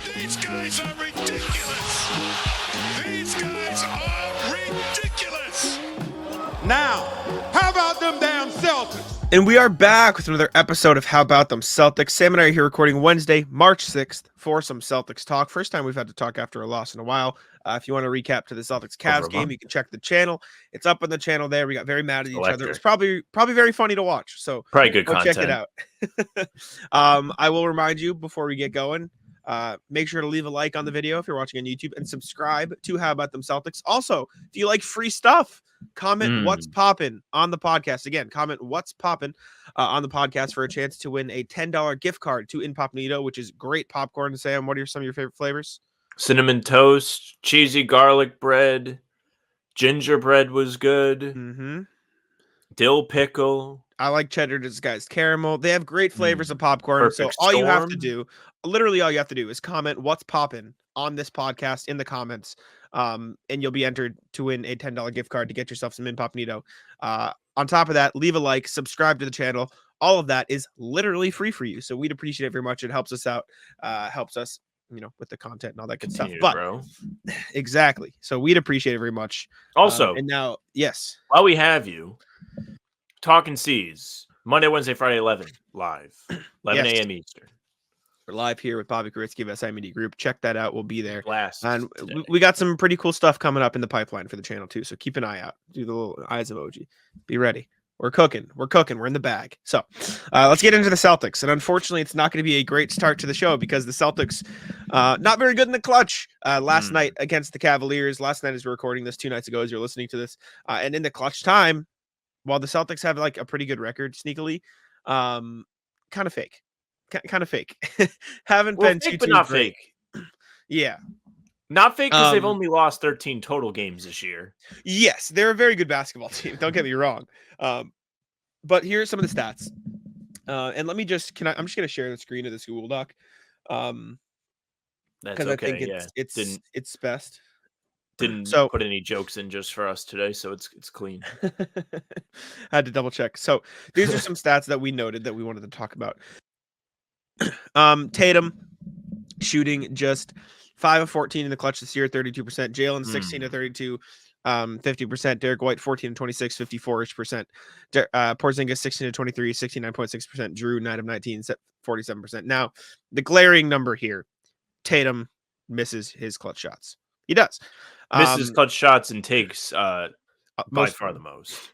These guys are ridiculous. These guys are ridiculous. Now, how about them damn Celtics? And we are back with another episode of How About Them Celtics. Sam and I are here recording Wednesday, March 6th for some Celtics talk. First time we've had to talk after a loss in a while. If you want to recap to the Celtics-Cavs game, you can check the channel. It's up on the channel there. We got very mad at each other. It was probably very funny to watch. So probably good go content. Check it out. I will remind you before we get going, make sure to leave a like on the video if you're watching on YouTube and subscribe to How About Them Celtics. Also, if you like free stuff, comment what's poppin' on the podcast. Again, comment what's poppin' on the podcast for a chance to win a $10 gift card to Incognito, which is great popcorn. Sam, what are some of your favorite flavors? Cinnamon toast, cheesy garlic bread, gingerbread was good. Mm-hmm. Dill pickle. I like cheddar disguised caramel. They have great flavors of popcorn. Perfect so all you have storm. to do, literally all you have to do is comment what's poppin' on this podcast in the comments. And you'll be entered to win a $10 gift card to get yourself some Incognito. On top of that, leave a like, subscribe to the channel. All of that is literally free for you. So we'd appreciate it very much. It helps us out, helps us, with the content and all that good stuff. But bro. Exactly. So we'd appreciate it very much. Also, and now, yes. While we have you, Talking C's, Monday, Wednesday, Friday, 11, live, 11 a.m. Eastern. We're live here with Bobby Koritsky of SI Media Group. Check that out. We'll be there. Blast and today. We got some pretty cool stuff coming up in the pipeline for the channel too. So keep an eye out. Do the little eyes emoji. Be ready. We're cooking. We're in the bag. So let's get into the Celtics. And unfortunately, it's not going to be a great start to the show because the Celtics not very good in the clutch last night against the Cavaliers. Last night as we're recording this, 2 nights ago as you're listening to this. And in the clutch time, while the Celtics have like a pretty good record sneakily, kind of fake. Kind of fake. Haven't been fake, too but not great. fake. Yeah. Not fake because they've only lost 13 total games this year. Yes, they're a very good basketball team. Don't get me wrong. But here are some of the stats. And let me just I'm just gonna share the screen of this Google Doc. That's okay. I think it's best. Didn't put any jokes in just for us today, so it's clean. I had to double check. So these are some stats that we noted that we wanted to talk about. Tatum shooting just 5 of 14 in the clutch this year, 32%. Jalen 16 to 32, 50%. Derek White 14 to 26, 54%. Porzingis 16 to 23, 69.6%. Drew 9 of 19, 47%. Now, the glaring number here, Tatum misses his clutch shots. He does. Misses clutch shots and takes by far the most.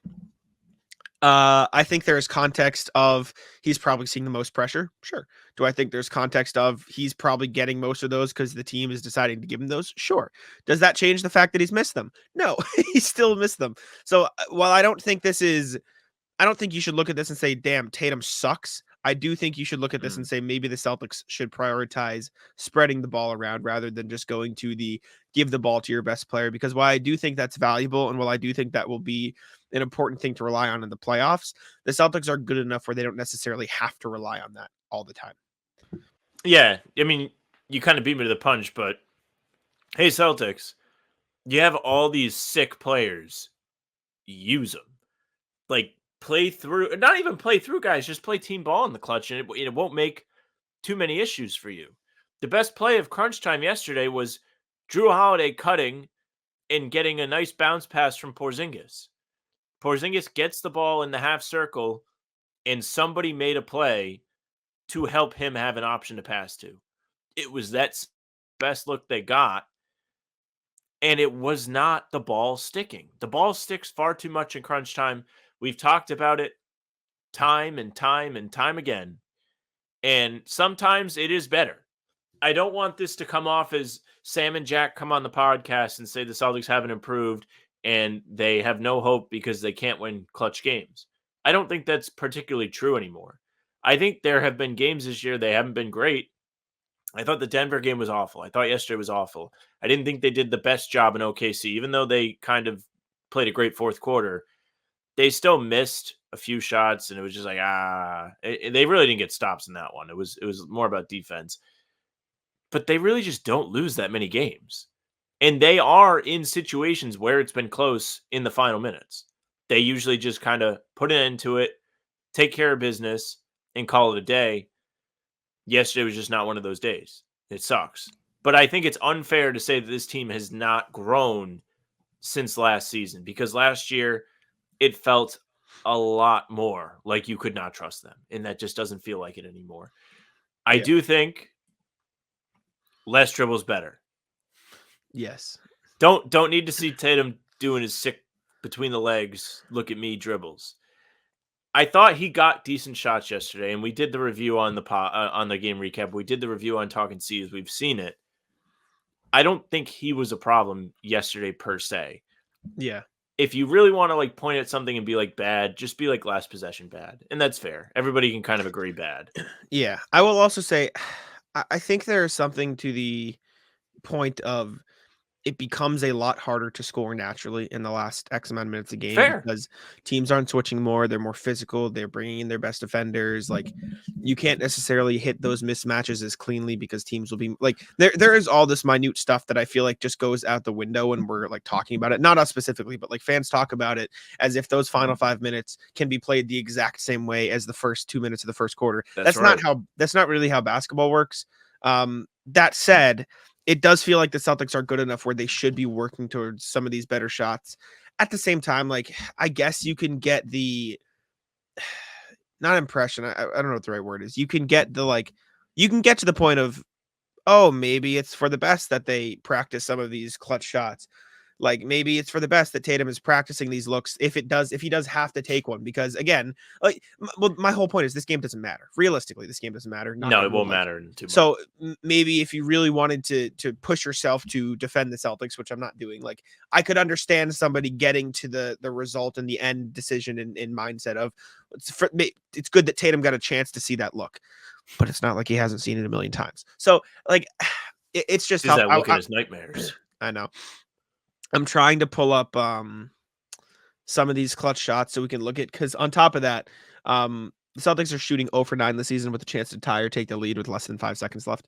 I think there's context of he's probably seeing the most pressure. Sure. Do I think there's context of he's probably getting most of those because the team is deciding to give him those? Sure. Does that change the fact that he's missed them? No, he still missed them. So while I don't think you should look at this and say, damn, Tatum sucks. I do think you should look at this and say maybe the Celtics should prioritize spreading the ball around rather than just going to the give the ball to your best player. Because while I do think that's valuable and while I do think that will be an important thing to rely on in the playoffs, the Celtics are good enough where they don't necessarily have to rely on that all the time. Yeah, I mean, you kind of beat me to the punch, but hey, Celtics, you have all these sick players. Use them. Like, play through, not even play through, guys, just play team ball in the clutch, and it won't make too many issues for you. The best play of crunch time yesterday was Drew Holiday cutting and getting a nice bounce pass from Porzingis. Porzingis gets the ball in the half circle, and somebody made a play to help him have an option to pass to. It was that best look they got, and it was not the ball sticking. The ball sticks far too much in crunch time. We've talked about it time and time and time again, and sometimes it is better. I don't want this to come off as Sam and Jack come on the podcast and say the Celtics haven't improved and they have no hope because they can't win clutch games. I don't think that's particularly true anymore. I think there have been games this year they haven't been great. I thought the Denver game was awful. I thought yesterday was awful. I didn't think they did the best job in OKC, even though they kind of played a great fourth quarter. They still missed a few shots, and it was just like, they really didn't get stops in that one. It was more about defense. But they really just don't lose that many games. And they are in situations where it's been close in the final minutes. They usually just kind of put an end to it, take care of business, and call it a day. Yesterday was just not one of those days. It sucks. But I think it's unfair to say that this team has not grown since last season, because last year it felt a lot more like you could not trust them, and that just doesn't feel like it anymore. I do think less dribbles better. Yes. Don't need to see Tatum doing his sick between the legs, look at me dribbles. I thought he got decent shots yesterday, and we did the review on the game recap. We did the review on Talking C's. We've seen it. I don't think he was a problem yesterday per se. Yeah. If you really want to like point at something and be like bad, just be like last possession bad, and that's fair. Everybody can kind of agree bad. Yeah. I will also say, I think there is something to the point of it becomes a lot harder to score naturally in the last X amount of minutes a game Fair. because teams aren't switching more. They're more physical. They're bringing in their best defenders. Like you can't necessarily hit those mismatches as cleanly because teams will be like there is all this minute stuff that I feel like just goes out the window when we're like talking about it. Not us specifically, but like fans talk about it as if those final 5 minutes can be played the exact same way as the first 2 minutes of the first quarter. That's right. That's not really how basketball works. That said, it does feel like the Celtics are good enough where they should be working towards some of these better shots. At the same time, like, I guess you can get the not impression. I don't know what the right word is. You can get you can get to the point of, oh, maybe it's for the best that they practice some of these clutch shots. Like maybe it's for the best that Tatum is practicing these looks if he does have to take one, because again, like my whole point is this game doesn't matter. Realistically, this game doesn't matter. No, it won't matter too much. So maybe if you really wanted to push yourself to defend the Celtics, which I'm not doing, like I could understand somebody getting to the result and the end decision in mindset of it's good that Tatum got a chance to see that look, but it's not like he hasn't seen it a million times. So like it's just that look in his nightmares. I know. I'm trying to pull up some of these clutch shots so we can look at, because on top of that, the Celtics are shooting 0 for 9 this season with a chance to tie or take the lead with less than 5 seconds left.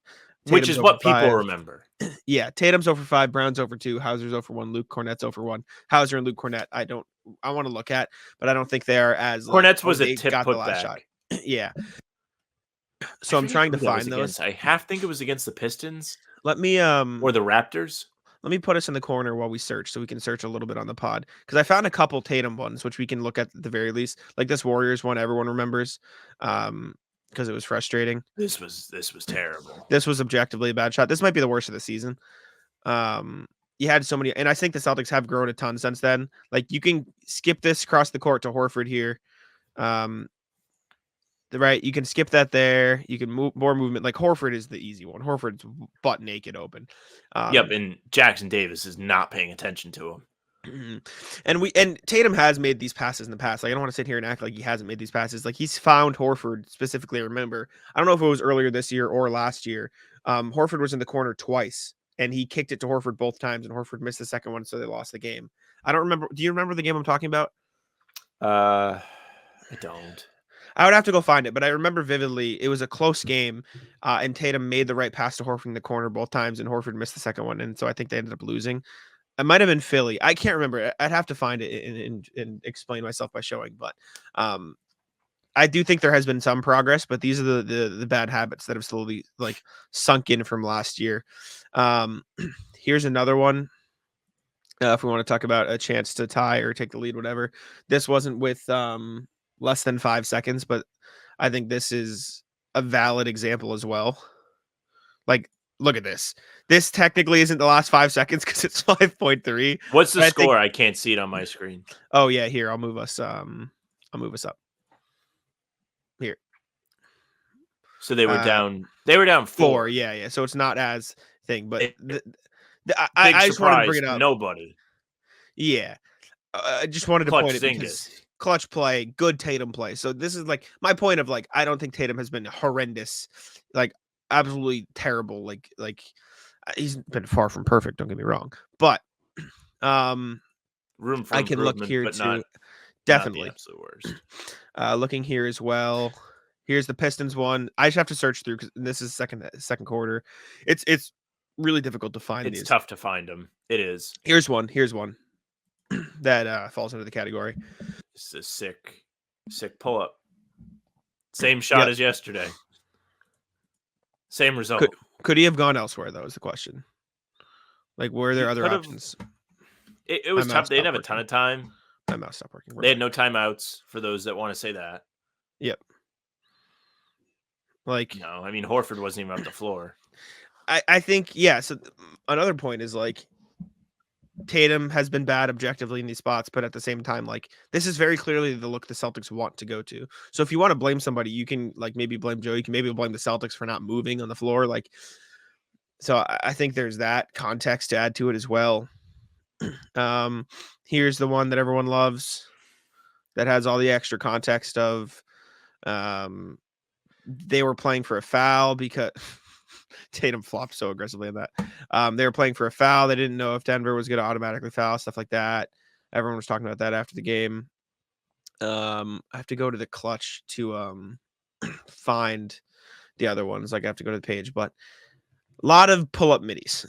Which is what people remember. Yeah, Tatum's 0 for 5, Brown's 0 for 2, Hauser's 0 for 1, Luke Cornett's 0 for 1. Hauser and Luke Cornett, I want to look at, but I don't think they are as Cornett's was a tip put back. Shot. Yeah. So I'm trying to find those. I half think it was against the Pistons. Let me or the Raptors. Let me put us in the corner while we search so we can search a little bit on the pod, because I found a couple Tatum ones, which we can look at the very least. Like this Warriors one, everyone remembers because it was frustrating. This was terrible. This was objectively a bad shot. This might be the worst of the season. You had so many, and I think the Celtics have grown a ton since then. Like you can skip this across the court to Horford here. Right, you can skip that there. You can move more movement. Like Horford is the easy one. Horford's butt naked open. Yep, and Jackson Davis is not paying attention to him. And Tatum has made these passes in the past. Like I don't want to sit here and act like he hasn't made these passes. Like he's found Horford specifically. Remember, I don't know if it was earlier this year or last year. Horford was in the corner twice, and he kicked it to Horford both times, and Horford missed the second one, so they lost the game. I don't remember. Do you remember the game I'm talking about? I don't. I would have to go find it, but I remember vividly it was a close game, and Tatum made the right pass to Horford in the corner both times, and Horford missed the second one, and so I think they ended up losing. It might have been Philly. I can't remember. I'd have to find it and explain myself by showing, but I do think there has been some progress, but these are the bad habits that have slowly like sunk in from last year. Here's another one. If we want to talk about a chance to tie or take the lead, whatever. This wasn't with less than 5 seconds, but I think this is a valid example as well. Like, look at this. This technically isn't the last 5 seconds because it's 5.3. What's the score? I can't see it on my screen. Oh yeah, here I'll move us up. Here. So they were down. They were down 4. Yeah. So it's not as thing, but I just wanted to bring it up. Nobody. Yeah, I just wanted to point it because clutch play, good Tatum play. So this is like my point of like, I don't think Tatum has been horrendous, like absolutely terrible. Like he's been far from perfect. Don't get me wrong, but room for I can look here too. Definitely, not the absolute worst. Looking here as well. Here's the Pistons one. I just have to search through because this is second quarter. It's really difficult to find. It's tough to find them. It is. Here's one that falls into the category. It's a sick pull up. Same shot as yesterday. Same result. Could he have gone elsewhere, though, is the question. Like, were there He other could've- options? It was My tough. mouse They didn't have stopped a ton working. of time. My mouse stopped working. They had no timeouts for those that want to say that. Yep. Like, No, I mean, Horford wasn't even off the floor. I think, yeah. So another point is like Tatum has been bad objectively in these spots, but at the same time, like this is very clearly the look the Celtics want to go to. So if you want to blame somebody, you can like maybe blame Joe. You can maybe blame the Celtics for not moving on the floor. Like, so I think there's that context to add to it as well. Here's the one that everyone loves that has all the extra context of they were playing for a foul because Tatum flopped so aggressively on that. They were playing for a foul. They didn't know if Denver was going to automatically foul, stuff like that. Everyone was talking about that after the game. I have to go to the clutch to find the other ones. Like I have to go to the page, but a lot of pull-up middies.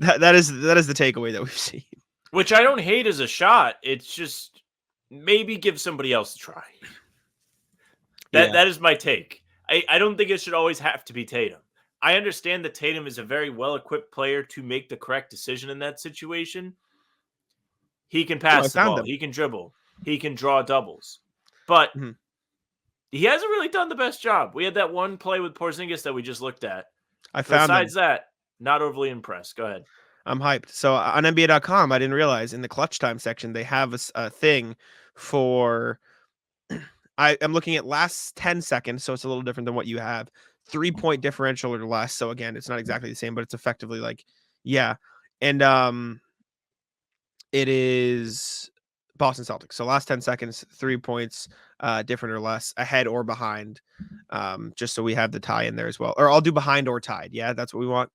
that is the takeaway that we've seen. Which I don't hate as a shot. It's just maybe give somebody else a try. That is my take. I don't think it should always have to be Tatum. I understand that Tatum is a very well-equipped player to make the correct decision in that situation. He can pass the ball. He can dribble. He can draw doubles. But he hasn't really done the best job. We had that one play with Porzingis that we just looked at. Besides that, not overly impressed. Go ahead. I'm hyped. So on NBA.com, I didn't realize in the clutch time section, they have a thing for... I'm looking at last 10 seconds, so it's a little different than what you have. 3-point differential or less. So again, it's not exactly the same, but it's effectively like, yeah. And it is Boston Celtics. So last 10 seconds, 3 points, different or less, ahead or behind. Just so we have the tie in there as well. Or I'll do behind or tied. Yeah, that's what we want.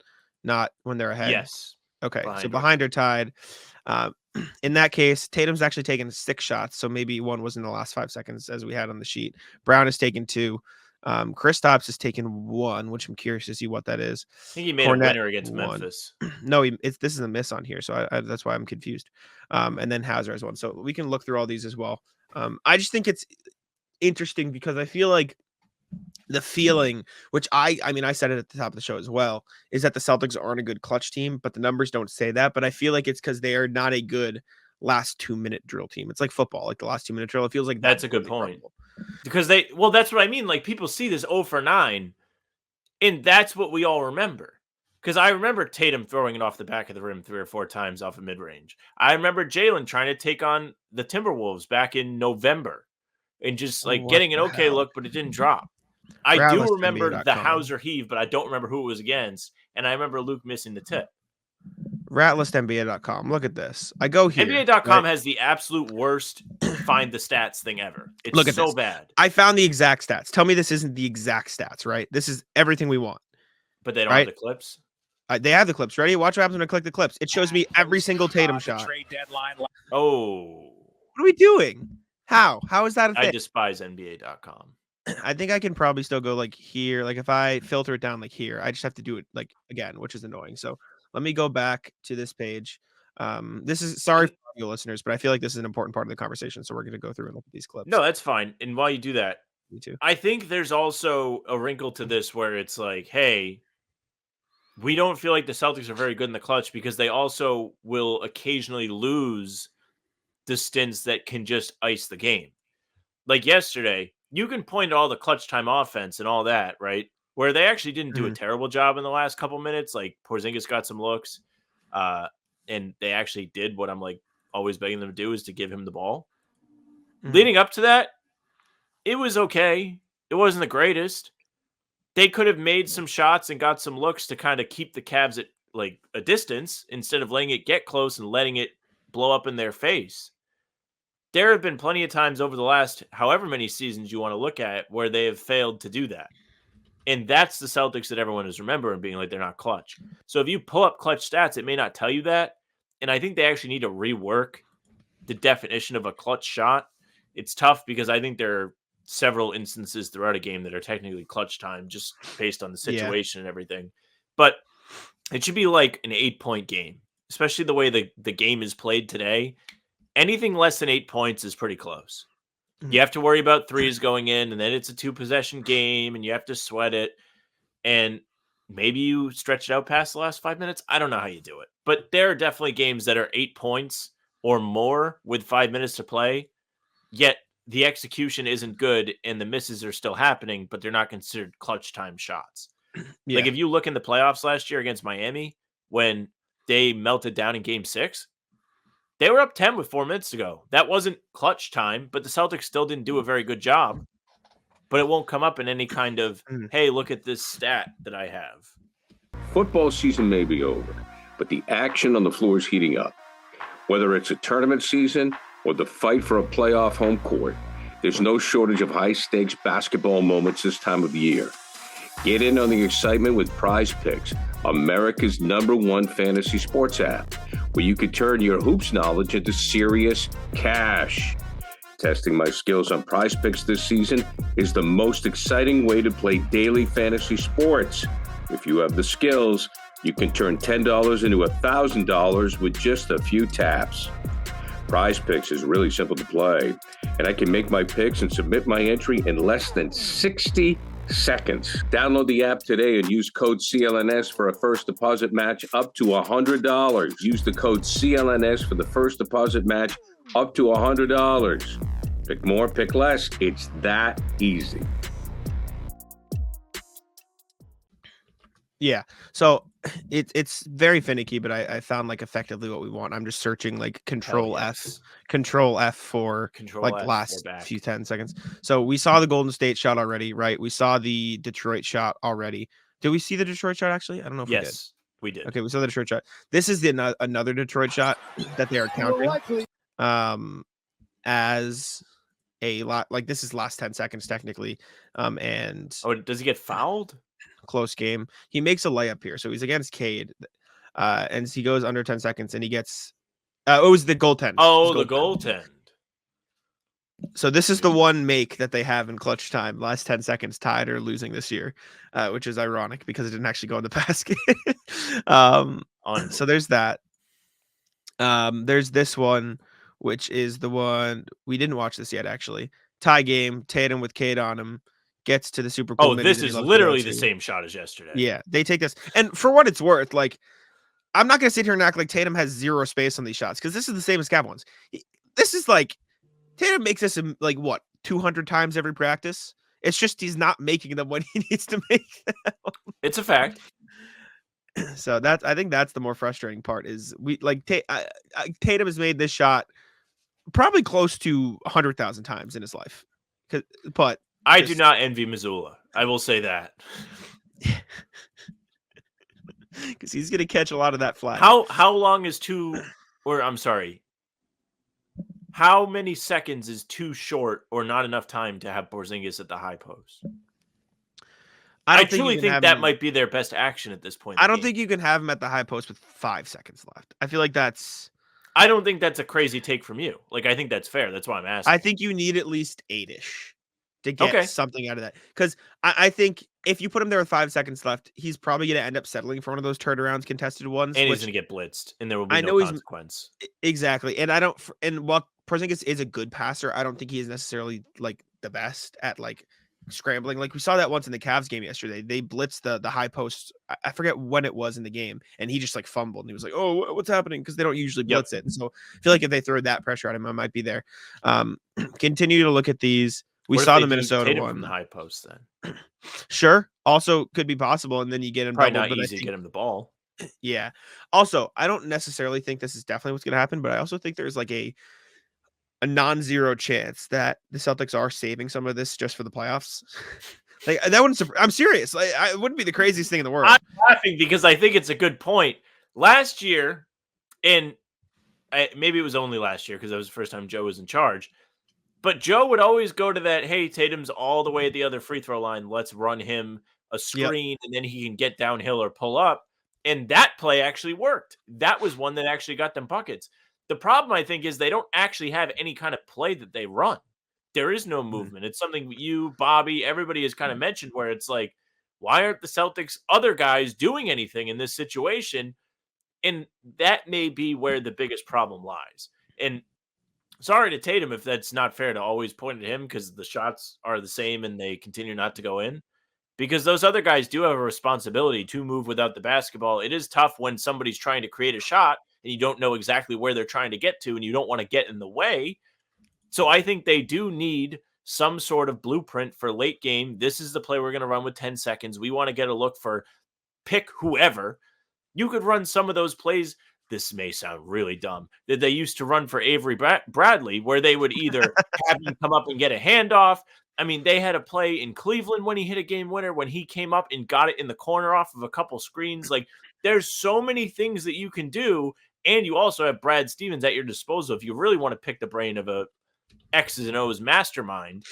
Not when they're ahead. Yes. Okay. So behind or tied. In that case, Tatum's actually taken 6 shots, so maybe one was in the last 5 seconds as we had on the sheet. Brown has taken 2. Kristaps has taken 1, which I'm curious to see what that is. I think he made a winner against 1. Memphis. No, this is a miss on here, so I that's why I'm confused. And then Hazard has 1, so we can look through all these as well. I just think it's interesting because I feel like the feeling, which I mean, I said it at the top of the show as well, is that the Celtics aren't a good clutch team, but the numbers don't say that. But I feel like it's because they are not a good last 2-minute drill team. It's like football, like the last 2-minute drill. It feels like that's a good point. Because that's what I mean. Like people see this 0 for 9, and that's what we all remember. Because I remember Tatum throwing it off the back of the rim 3 or 4 times off of mid-range. I remember Jalen trying to take on the Timberwolves back in November and just like getting an okay look, but it didn't drop. I do remember the Hauser heave, but I don't remember who it was against. And I remember Luke missing the tip. Ratlistnba.com. Look at this. I go here. NBA.com has the absolute worst find the stats thing ever. It's so bad. I found the exact stats. Tell me this isn't the exact stats, right? This is everything we want. But they don't have the clips? They have the clips. Ready? Watch what happens when I click the clips. It shows me every single Tatum shot. Oh. What are we doing? How? How is that a thing? I despise NBA.com. I think I can probably still go like here. Like if I filter it down like here, I just have to do it like again, which is annoying. So let me go back to this page. This is sorry for you listeners, but I feel like this is an important part of the conversation. So we're going to go through and look at these clips. No, that's fine. And while you do that, me too. I think there's also a wrinkle to this where it's like, hey, we don't feel like the Celtics are very good in the clutch because they also will occasionally lose the stints that can just ice the game. Like yesterday, you can point to all the clutch time offense and all that, right? Where they actually didn't do a terrible job in the last couple minutes. Like Porzingis got some looks, and they actually did what I'm like always begging them to do is to give him the ball. Leading up to that, it was okay. It wasn't the greatest. They could have made some shots and got some looks to kind of keep the Cavs at like a distance instead of letting it get close and letting it blow up in their face. There have been plenty of times over the last however many seasons you want to look at where they have failed to do that. And that's the Celtics that everyone is remembering being like they're not clutch. So if you pull up clutch stats, it may not tell you that. And I think they actually need to rework the definition of a clutch shot. It's tough because I think there are several instances throughout a game that are technically clutch time just based on the situation and everything. But it should be like an 8-point game, especially the way the game is played today. Anything less than 8 points is pretty close. You have to worry about threes going in, and then it's a 2-possession game, and you have to sweat it. And maybe you stretch it out past the last 5 minutes. I don't know how you do it. But there are definitely games that are 8 points or more with 5 minutes to play, yet the execution isn't good and the misses are still happening, but they're not considered clutch time shots. Yeah. Like if you look in the playoffs last year against Miami, when they melted down in game 6, they were up 10 with 4 minutes to go. That wasn't clutch time, but the Celtics still didn't do a very good job. But it won't come up in any kind of, hey, look at this stat that I have. Football season may be over, but the action on the floor is heating up. Whether it's a tournament season or the fight for a playoff home court, there's no shortage of high-stakes basketball moments this time of year. Get in on the excitement with Prize Picks, America's #1 fantasy sports app, where you can turn your hoops knowledge into serious cash. Testing my skills on Prize Picks this season is the most exciting way to play daily fantasy sports. If you have the skills, you can turn $10 into $1,000 with just a few taps. Prize Picks is really simple to play, and I can make my picks and submit my entry in less than 60 seconds. Download the app today and use code CLNS for a first deposit match up to $100. Use the code CLNS for the first deposit match up to $100. Pick more, pick less. It's that easy. Yeah. So it's very finicky, but I found like effectively what we want. I'm just searching like control F for like the last few 10 seconds. So we saw the Golden State shot already, right? We saw the Detroit shot already. Did we see the Detroit shot actually? I don't know if we did. Okay, we saw the Detroit shot. This is the another Detroit shot that they are counting as a lot. Like this is last 10 seconds technically. And does he get fouled? Close game. He makes a layup here, so he's against Cade, and he goes under 10 seconds, and he gets. It was the goaltend. The goaltend. So this is the one make that they have in clutch time, last 10 seconds, tied or losing this year, which is ironic because it didn't actually go in the basket. So there's that. There's this one, which is the one we didn't watch this yet. Actually, tie game. Tatum with Cade on him. Gets to the super cool. This is literally the same shot as yesterday. Yeah, they take this. And for what it's worth, like, I'm not going to sit here and act like Tatum has zero space on these shots because this is the same as Cav ones. This is like, Tatum makes this like, what, 200 times every practice? It's just he's not making them when he needs to make them. It's a fact. So I think that's the more frustrating part is we like Tatum has made this shot probably close to 100,000 times in his life. But I do not envy Missoula. I will say that. Because he's going to catch a lot of that flat. How long is how many seconds is too short or not enough time to have Porzingis at the high post? I truly think that might be their best action at this point. I don't think you can have him at the high post with 5 seconds left. I feel like I don't think that's a crazy take from you. Like, I think that's fair. That's why I'm asking. I think you need at least 8-ish. To get something out of that. Because I think if you put him there with 5 seconds left, he's probably going to end up settling for one of those turnarounds, contested ones. And he's going to get blitzed, and there will be no consequence. Exactly. And while Porzingis is a good passer, I don't think he is necessarily like the best at like scrambling. Like we saw that once in the Cavs game yesterday. They blitzed the high post. I forget when it was in the game, and he just like fumbled, and he was like, "Oh, what's happening?" Because they don't usually blitz it. And so I feel like if they throw that pressure at him, I might be there. Continue to look at these. We saw the Minnesota one. From the high post then. Sure. Also could be possible. And then you get him. Probably not easy to get him the ball. Yeah. Also, I don't necessarily think this is definitely what's going to happen, but I also think there's like a non-zero chance that the Celtics are saving some of this just for the playoffs. Like that wouldn't. I'm serious. Like, it wouldn't be the craziest thing in the world. I'm laughing because I think it's a good point. Last year, and maybe it was only last year because that was the first time Joe was in charge. But Joe would always go to that, hey, Tatum's all the way at the other free throw line. Let's run him a screen, and then he can get downhill or pull up. And that play actually worked. That was one that actually got them buckets. The problem, I think, is they don't actually have any kind of play that they run. There is no movement. It's something you, Bobby, everybody has kind of mentioned where it's like, why aren't the Celtics other guys doing anything in this situation? And that may be where the biggest problem lies. And sorry to Tatum if that's not fair to always point at him because the shots are the same and they continue not to go in. because those other guys do have a responsibility to move without the basketball. It is tough when somebody's trying to create a shot and you don't know exactly where they're trying to get to and you don't want to get in the way. So I think they do need some sort of blueprint for late game. This is the play we're going to run with 10 seconds. We want to get a look for pick whoever. You could run some of those plays. This may sound really dumb, that they used to run for Avery Bradley, where they would either have him come up and get a handoff. I mean, they had a play in Cleveland when he hit a game winner, when he came up and got it in the corner off of a couple screens. Like, there's so many things that you can do, and you also have Brad Stevens at your disposal if you really want to pick the brain of a X's and O's mastermind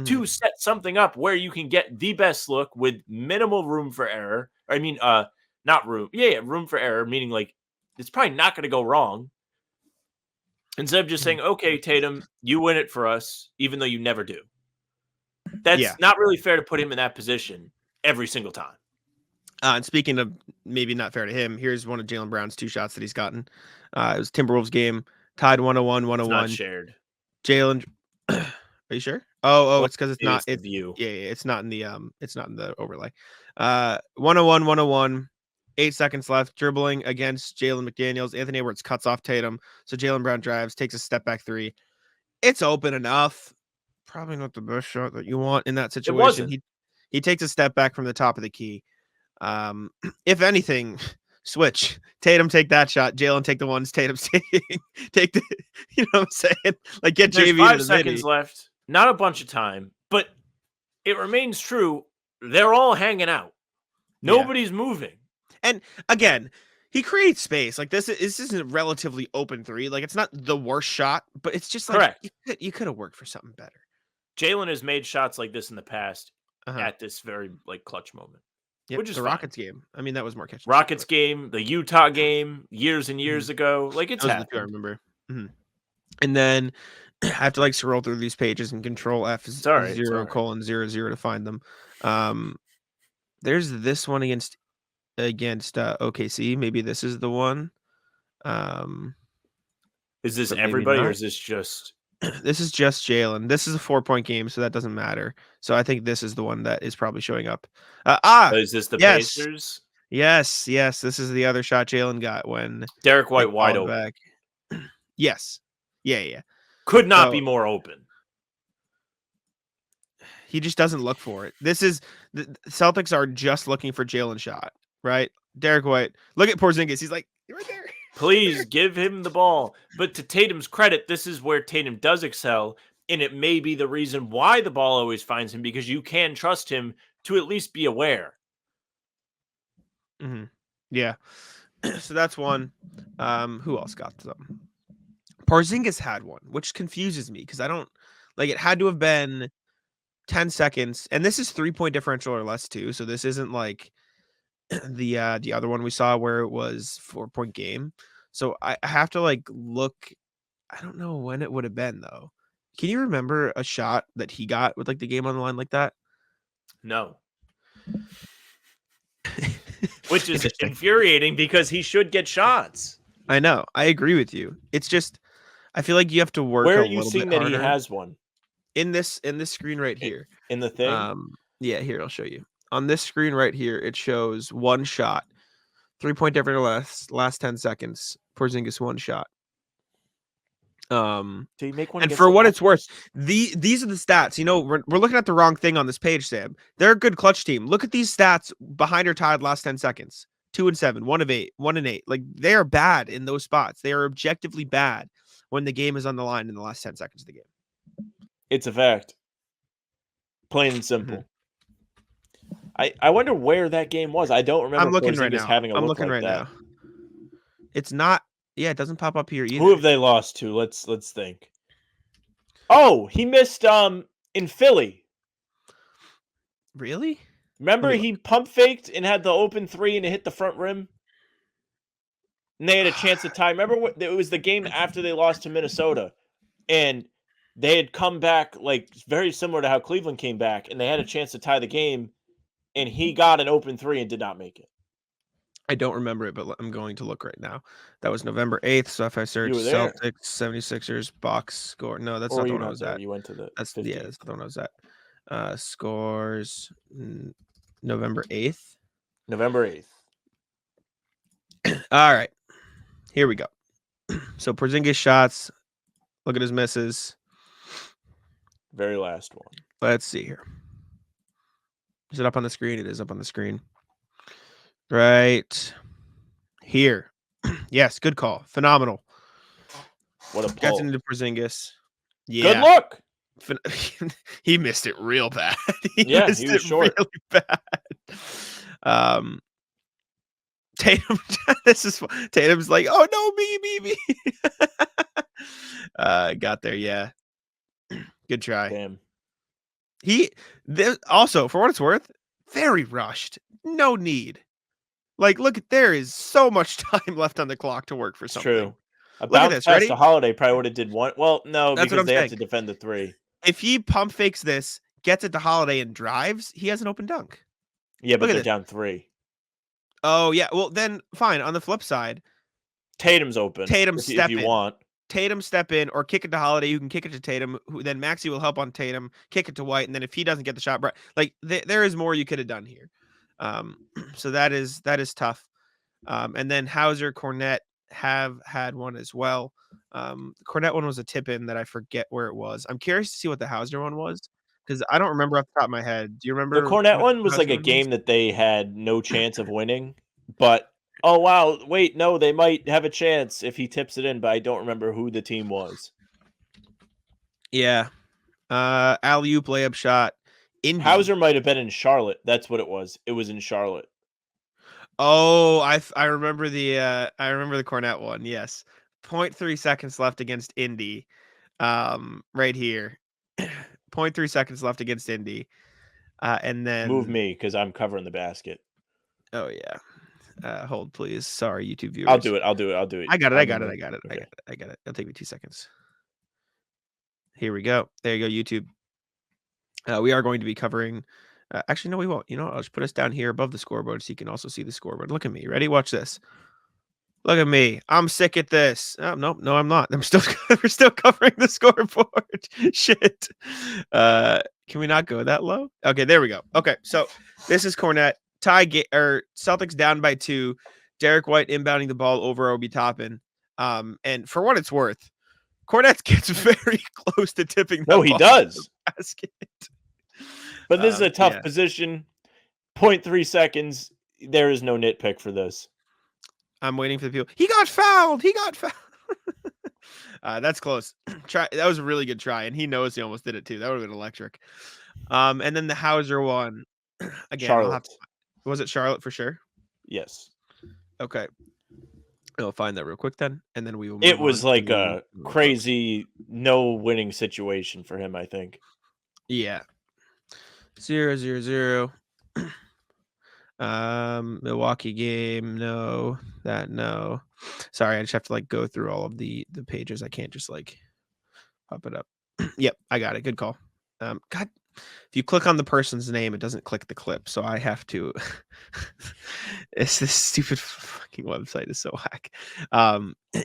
to set something up where you can get the best look with minimal room for error. I mean, not room. Yeah, room for error, meaning like it's probably not going to go wrong. Instead of just saying, okay, Tatum, you win it for us, even though you never do. That's not really fair to put him in that position every single time. And speaking of maybe not fair to him, here's one of Jaylen Brown's 2 shots that he's gotten. It was Timberwolves game, tied 101, 101. It's not shared. Jaylen, are you sure? Oh, it's because it's not. It's view. Yeah, it's not in the overlay. 101, 101. 8 seconds left, dribbling against Jalen McDaniels. Anthony Edwards cuts off Tatum. So Jaylen Brown drives, takes a step back 3. It's open enough. Probably not the best shot that you want in that situation. It wasn't. He takes a step back from the top of the key. If anything, switch. Tatum take that shot. Jalen take the ones. Tatum's take the. You know what I'm saying? Like get There's JV 5 to the seconds mini. left. Not a bunch of time, but it remains true. They're all hanging out. Nobody's moving. And again, he creates space. Like this is a relatively open 3. Like it's not the worst shot, but it's just like correct. You could have worked for something better. Jalen has made shots like this in the past at this very like clutch moment. Yep, which is the fine. Rockets game. I mean, that was more catch. Rockets game, the Utah game, years and years ago. Like it's happened. I remember. And then I have to like scroll through these pages and Control F is 0:00 to find them. There's this one against OKC. Maybe this is the one. Is this everybody or is this just? This is just Jalen. This is a 4-point game, so that doesn't matter. So I think this is the one that is probably showing up. Is this the Pacers? Yes. This is the other shot Jalen got when Derek White wide open. Back. Yes. Yeah. Could not be more open. He just doesn't look for it. This is the Celtics are just looking for Jalen shot, right? Derek White. Look at Porzingis. He's like, you're right there. Please give him the ball. But to Tatum's credit, this is where Tatum does excel, and it may be the reason why the ball always finds him, because you can trust him to at least be aware. Yeah. So that's one. Who else got some? Porzingis had one, which confuses me because I don't like it. Had to have been 10 seconds, and this is 3-point differential or less too. So this isn't like the other one we saw where it was 4-point game. So I have to like look. I don't know when it would have been though. Can you remember a shot that he got with like the game on the line like that? No. Which is infuriating because he should get shots. I know. I agree with you. It's just I feel like you have to work. Where a are you little seeing bit that harder. he has one? In this screen right here. In the thing? Yeah, here I'll show you. On this screen right here, it shows one shot. 3-point difference or last 10 seconds. Porzingis one shot. Did he make one? And for what it's worth, these are the stats. You know, we're looking at the wrong thing on this page, Sam. They're a good clutch team. Look at these stats behind or tied last 10 seconds. 2-7, 1 of 8, 1 and 8. Like they are bad in those spots. They are objectively bad when the game is on the line in the last 10 seconds of the game. It's a fact. Plain and simple. I wonder where that game was. I don't remember. I'm looking right now. Having a I'm look looking like right that. now. It's not. Yeah, it doesn't pop up here either. Who have they lost to? Let's think. Oh, he missed in Philly. Really? Remember he pump faked and had the open 3 and it hit the front rim? And they had a chance to tie. Remember what it was the game after they lost to Minnesota. And they had come back like very similar to how Cleveland came back, and they had a chance to tie the game, and he got an open 3 and did not make it. I don't remember it, but I'm going to look right now. That was November 8th. So if I search Celtics, 76ers, box score. No, that's not the one I was at. You went to the that's the one I was at. Scores November 8th. November 8th. All right. Here we go. So Porzingis shots. Look at his misses. Very last one. Let's see here. Is it up on the screen? It is up on the screen. Right here. Yes, good call. Phenomenal. What a Gets pull. into Porzingis. Good Yeah. look. He missed it real bad. Yeah, missed he was it short. really bad. Tatum, Tatum's like, oh no, me. Got there, yeah. Good try. Damn. Also, for what it's worth, very rushed. No need. Like, look, there is so much time left on the clock to work for something. True. A Look at bounce this, past ready? to Holiday probably would have did one. Well, no, That's what because I'm they have saying. to defend the three. If he pump fakes this, gets it to Holiday and drives, he has an open dunk. Yeah, but Look at they're this. down 3. Oh, yeah. Well, then fine. On the flip side, Tatum's open. Tatum if step you in. want. Tatum step in or kick it to Holiday. You can kick it to Tatum, who then Maxey will help on Tatum, kick it to White, and then if he doesn't get the shot, like there is more you could have done here. So that is tough. And then Hauser, Cornette have had one as well. The Cornette one was a tip in that I forget where it was. I'm curious to see what the Hauser one was because I don't remember off the top of my head. Do you remember? The Cornette what one the was like Hauser a one game that they had no chance of winning, but oh wow, wait, no, they might have a chance if he tips it in, but I don't remember who the team was. Yeah. Alley-oop layup shot. Indy. Hauser might have been in Charlotte. That's what it was. It was in Charlotte. Oh, I remember the Cornette one. Yes. 0.3 seconds left against Indy. Right here. 0.3 seconds left against Indy. And then Move me because I'm covering the basket. Oh yeah. Hold please. Sorry, YouTube viewers. I'll do it. I got it. Okay. It'll take me 2 seconds. Here we go. There you go, YouTube. We are going to be covering. Actually, no, we won't. You know, I'll just put us down here above the scoreboard so you can also see the scoreboard. Look at me. Ready? Watch this. Look at me. I'm sick at this. Oh, no, I'm not. We're still covering the scoreboard. Shit. Can we not go that low? Okay, there we go. Okay, so this is Cornette. Celtics down by 2. Derek White inbounding the ball over Obi Toppin. And for what it's worth, Cornette gets very close to tipping. No, he does. Basket. But this is a tough position. 0.3 seconds. There is no nitpick for this. I'm waiting for the people. He got fouled. That's close. That was a really good try, and he knows he almost did it too. That would have been electric. And then the Hauser one. Again, Charlotte. Was it Charlotte for sure? Yes. Okay. I'll find that real quick then, and then we will. It was like a crazy no winning situation for him, I think. Yeah. 0-0-0. Milwaukee game. No. No. Sorry, I just have to like go through all of the pages. I can't just like pop it up. Yep, I got it. Good call. God, if you click on the person's name, it doesn't click the clip, so I have to. It's this stupid fucking website is so whack.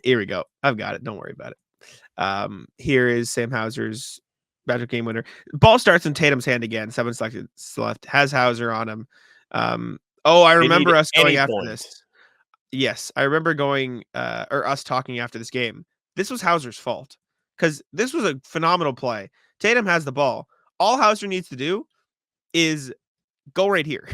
Here we go. I've got it. Don't worry about it. Here is Sam Hauser's magic game winner. Ball starts in Tatum's hand again. 7 seconds left. Has Hauser on him. I remember us going after this. Yes, I remember going or us talking after this game. This was Hauser's fault because this was a phenomenal play. Tatum has the ball. All Hauser needs to do is go right here.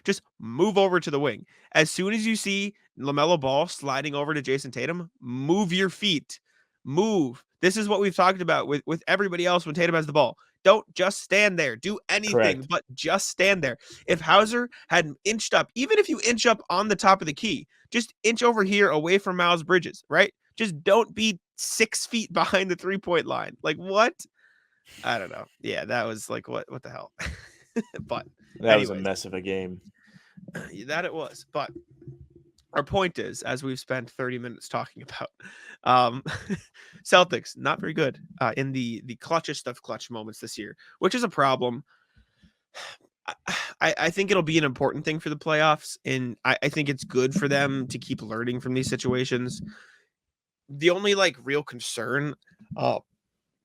Just move over to the wing. As soon as you see LaMelo Ball sliding over to Jayson Tatum, move your feet. Move. This is what we've talked about with everybody else when Tatum has the ball. Don't just stand there. Do anything but just stand there. If Hauser had inched up, even if you inch up on the top of the key, just inch over here away from Miles Bridges, right? Just don't be 6 feet behind the 3-point line. Like what? I don't know. Yeah, that was like what the hell. But that was a mess of a game. That it was. But our point is, as we've spent 30 minutes talking about, Celtics not very good in the clutchest of clutch moments this year, which is a problem. I think it'll be an important thing for the playoffs, and I think it's good for them to keep learning from these situations. The only like real concern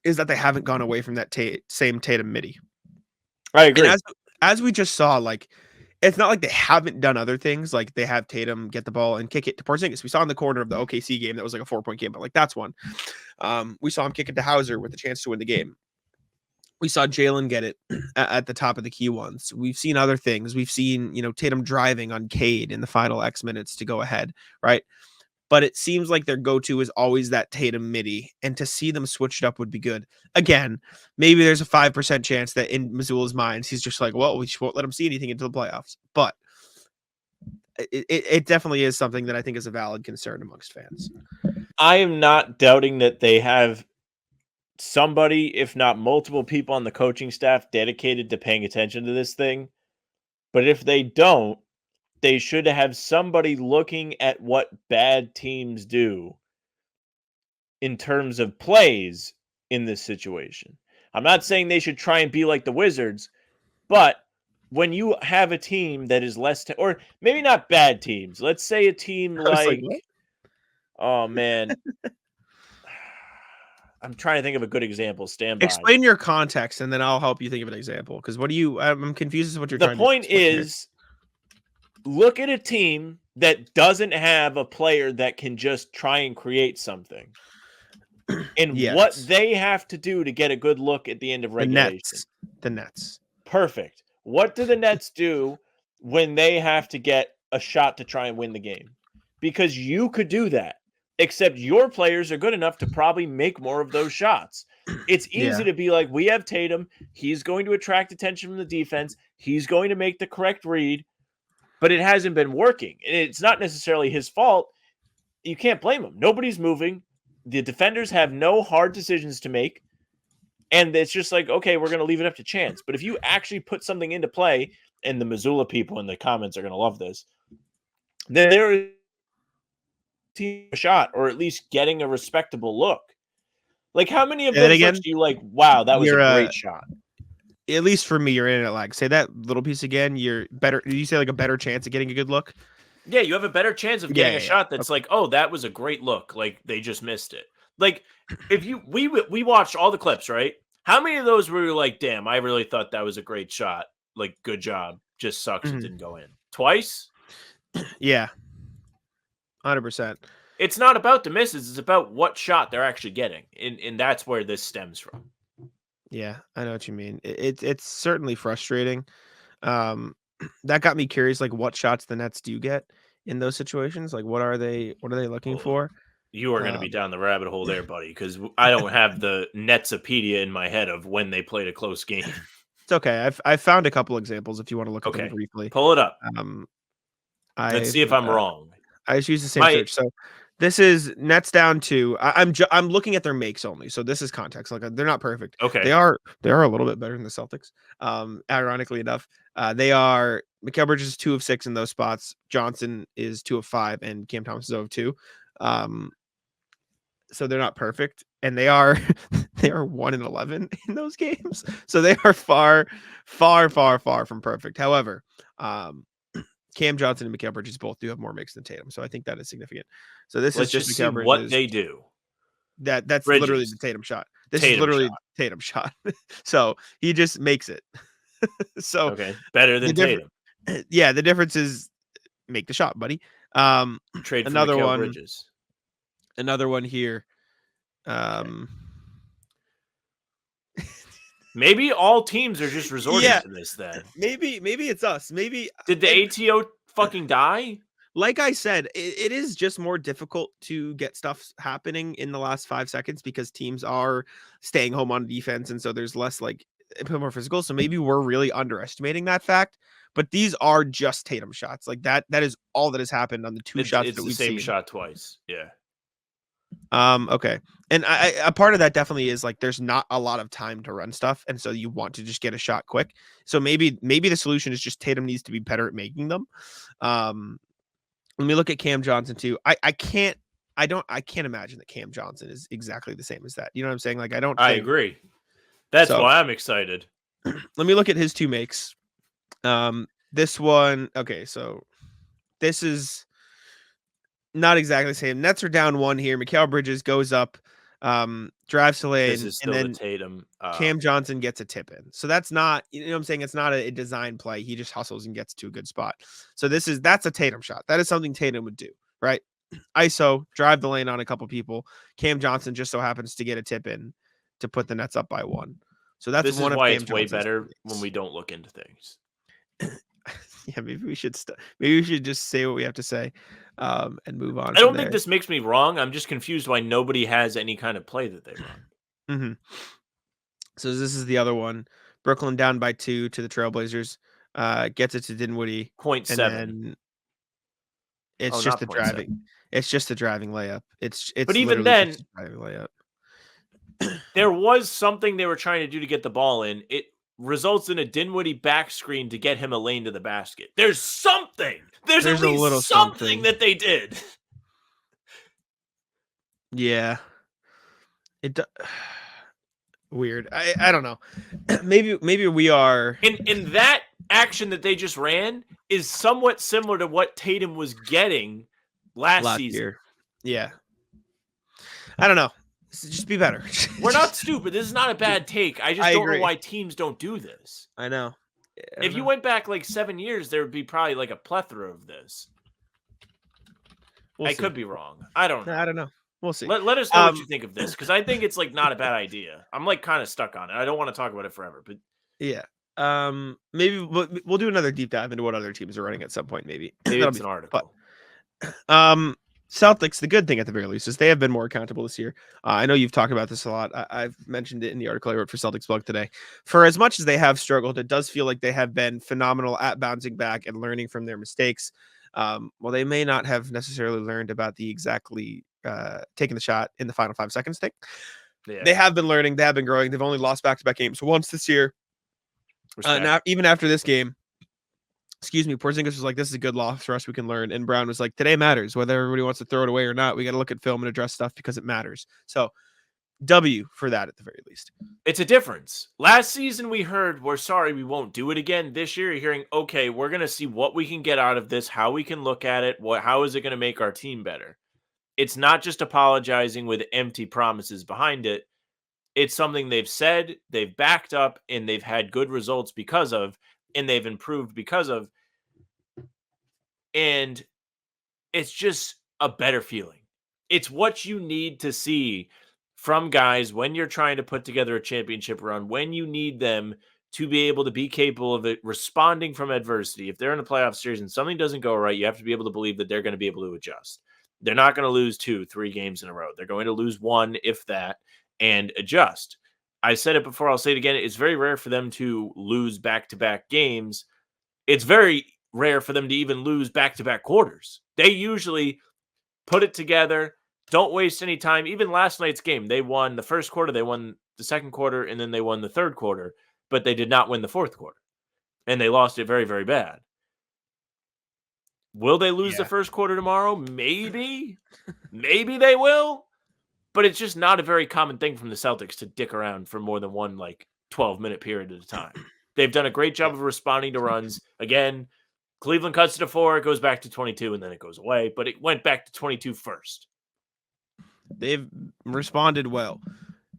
is that they haven't gone away from that same Tatum midi. I And agree. as we just saw, like, it's not like they haven't done other things. Like, they have Tatum get the ball and kick it to Porzingis. We saw in the corner of the OKC game that was like a 4-point game, but like that's one. We saw him kick it to Hauser with a chance to win the game. We saw Jalen get it at the top of the key ones. We've seen other things. We've seen, Tatum driving on Cade in the final X minutes to go ahead, right? But it seems like their go-to is always that Tatum midi, and to see them switched up would be good. Again, maybe there's a 5% chance that in Missoula's minds, he's just like, well, we just won't let him see anything into the playoffs. But it definitely is something that I think is a valid concern amongst fans. I am not doubting that they have somebody, if not multiple people on the coaching staff dedicated to paying attention to this thing. But if they don't, they should have somebody looking at what bad teams do in terms of plays in this situation. I'm not saying they should try and be like the Wizards, but when you have a team that is less, or maybe not bad teams, let's say a team like what? oh man, I'm trying to think of a good example. Stand by. Explain your context, and then I'll help you think of an example. Because I'm confused as to what you're The trying point to explain is, look at a team that doesn't have a player that can just try and create something. And what Yes. they have to do to get a good look at the end of regulation. The Nets. Perfect. What do the Nets do when they have to get a shot to try and win the game? Because you could do that, except your players are good enough to probably make more of those shots. It's easy to be like, we have Tatum. He's going to attract attention from the defense. He's going to make the correct read, but it hasn't been working. And it's not necessarily his fault. You can't blame him. Nobody's moving. The defenders have no hard decisions to make. And it's just like, okay, we're going to leave it up to chance. But if you actually put something into play, and the Missoula people in the comments are going to love this, then there is a shot, or at least getting a respectable look. Like, how many of those looks do you like, wow, that was a great shot? At least for me, you're in it. Like, say that little piece again. You're better. Did you say like a better chance of getting a good look? Yeah, you have a better chance of getting a shot that's like, oh, that was a great look. Like, they just missed it. Like, if we watched all the clips, right? How many of those were you like, damn, I really thought that was a great shot. Like, good job. Just sucks it didn't go in. Twice? Yeah. 100%. It's not about the misses. It's about what shot they're actually getting. And that's where this stems from. Yeah, I know what you mean. It's certainly frustrating. That got me curious, like what shots the Nets do get in those situations. Like, what are they looking for? You are going to be down the rabbit hole there, buddy, because I don't have the Netsopedia in my head of when they played a close game. It's okay. I've found a couple examples if you want to look at them briefly. Pull it up. Let's see if I'm wrong. I just use the same search. So this is Nets down 2. I'm looking at their makes only. So this is context. Like, they're not perfect. Okay. They are a little bit better than the Celtics. Ironically enough, they are Mikal Bridges is 2 of 6 in those spots. Johnson is 2 of 5, and Cam Thomas is 0 of 2. So they're not perfect, and they are 1 in 11 in those games. So they are far from perfect. However, Cam Johnson and Mikal Bridges both do have more makes than Tatum, so I think that is significant. So this is just Mikal Bridges. What they do. That's Bridges. Literally the Tatum shot. This is literally Tatum shot. So he just makes it. So okay, better than Tatum. Yeah, the difference is make the shot, buddy. Trade for another Mikal one. Bridges. Another one here. Maybe all teams are just resorting to this then. Maybe it's us. Maybe did the ATO fucking die? Like I said, it is just more difficult to get stuff happening in the last 5 seconds because teams are staying home on defense, and so there's less like more physical. So maybe we're really underestimating that fact. But these are just Tatum shots. Like that is all that has happened on the 2 shots that we've seen. It's the same shot twice. Yeah. Okay. And a part of that definitely is like there's not a lot of time to run stuff, and so you want to just get a shot quick. So maybe the solution is just Tatum needs to be better at making them. Let me look at Cam Johnson too. I can't imagine that Cam Johnson is exactly the same as that. You know what I'm saying? Like I agree. That's why I'm excited. Let me look at his 2 makes. This one, okay, so this is not exactly the same. Nets are down 1 here. Mikal Bridges goes up drives to lane, This is still and the then Tatum. Cam Johnson gets a tip in. So that's not, you know what I'm saying? It's not a design play. He just hustles and gets to a good spot. So that's a Tatum shot. That is something Tatum would do, right? ISO, drive the lane on a couple people. Cam Johnson just so happens to get a tip in to put the Nets up by 1. So that's This is one of why Cam it's way Johnson's better plays. when we don't look into things. Yeah, maybe we should maybe we should just say what we have to say, and move on. I don't think this makes me wrong. I'm just confused why nobody has any kind of play that they run. Mm-hmm. So this is the other one. Brooklyn down by 2 to the Trailblazers. Gets it to Dinwiddie. 0.7. And then it's just the driving. It's just the driving layup. It's but even then, just a driving layup. There was something they were trying to do to get the ball in. It results in a Dinwiddie back screen to get him a lane to the basket. There's something. There's at a least little something that they did. Yeah. Weird. I don't know. maybe we are. In that action that they just ran is somewhat similar to what Tatum was getting last season. Year. Yeah. I don't know. Just be better. We're not stupid. This is not a bad take. I just don't know why teams don't do this. I know. If you went back like 7 years, there would be probably like a plethora of this. I could be wrong. I don't know. I don't know. We'll see. Let us know what you think of this, because I think it's like not a bad idea. I'm like kind of stuck on it. I don't want to talk about it forever, but yeah. Maybe we'll do another deep dive into what other teams are running at some point. Maybe it's an article. But, Celtics, the good thing at the very least is they have been more accountable this year. I know you've talked about this a lot. I've mentioned it in the article I wrote for Celtics Blog today. For as much as they have struggled, it does feel like they have been phenomenal at bouncing back and learning from their mistakes. Well, they may not have necessarily learned about the exactly taking the shot in the final 5 seconds thing. Yeah. They have been learning. They have been growing. They've only lost back-to-back games once this year. Now, even after this game, Porzingis was like, this is a good loss for us. We can learn. And Brown was like, today matters. Whether everybody wants to throw it away or not, we got to look at film and address stuff because it matters. So W for that at the very least. It's a difference. Last season we heard, we're sorry, we won't do it again. This year you're hearing, okay, we're going to see what we can get out of this, how we can look at it, how is it going to make our team better. It's not just apologizing with empty promises behind it. It's something they've said, they've backed up, and they've had good results because of, and they've improved because of. And it's just a better feeling. It's what you need to see from guys when you're trying to put together a championship run, when you need them to be able to be capable of it, responding from adversity. If they're in a playoff series and something doesn't go right, you have to be able to believe that they're going to be able to adjust. They're not going to lose 2-3 games in a row. They're going to lose 1, if that, and adjust. I said it before, I'll say it again. It's very rare for them to lose back-to-back games. It's very rare for them to even lose back-to-back quarters. They usually put it together, don't waste any time. Even last night's game, they won the first quarter, they won the second quarter, and then they won the third quarter, but they did not win the fourth quarter. And they lost it very, very bad. Will they lose the first quarter tomorrow? Maybe. Maybe they will. But it's just not a very common thing from the Celtics to dick around for more than one 12-minute period at a time. They've done a great job of responding to runs. Again, Cleveland cuts it to 4, it goes back to 22, and then it goes away. But it went back to 22 first. They've responded well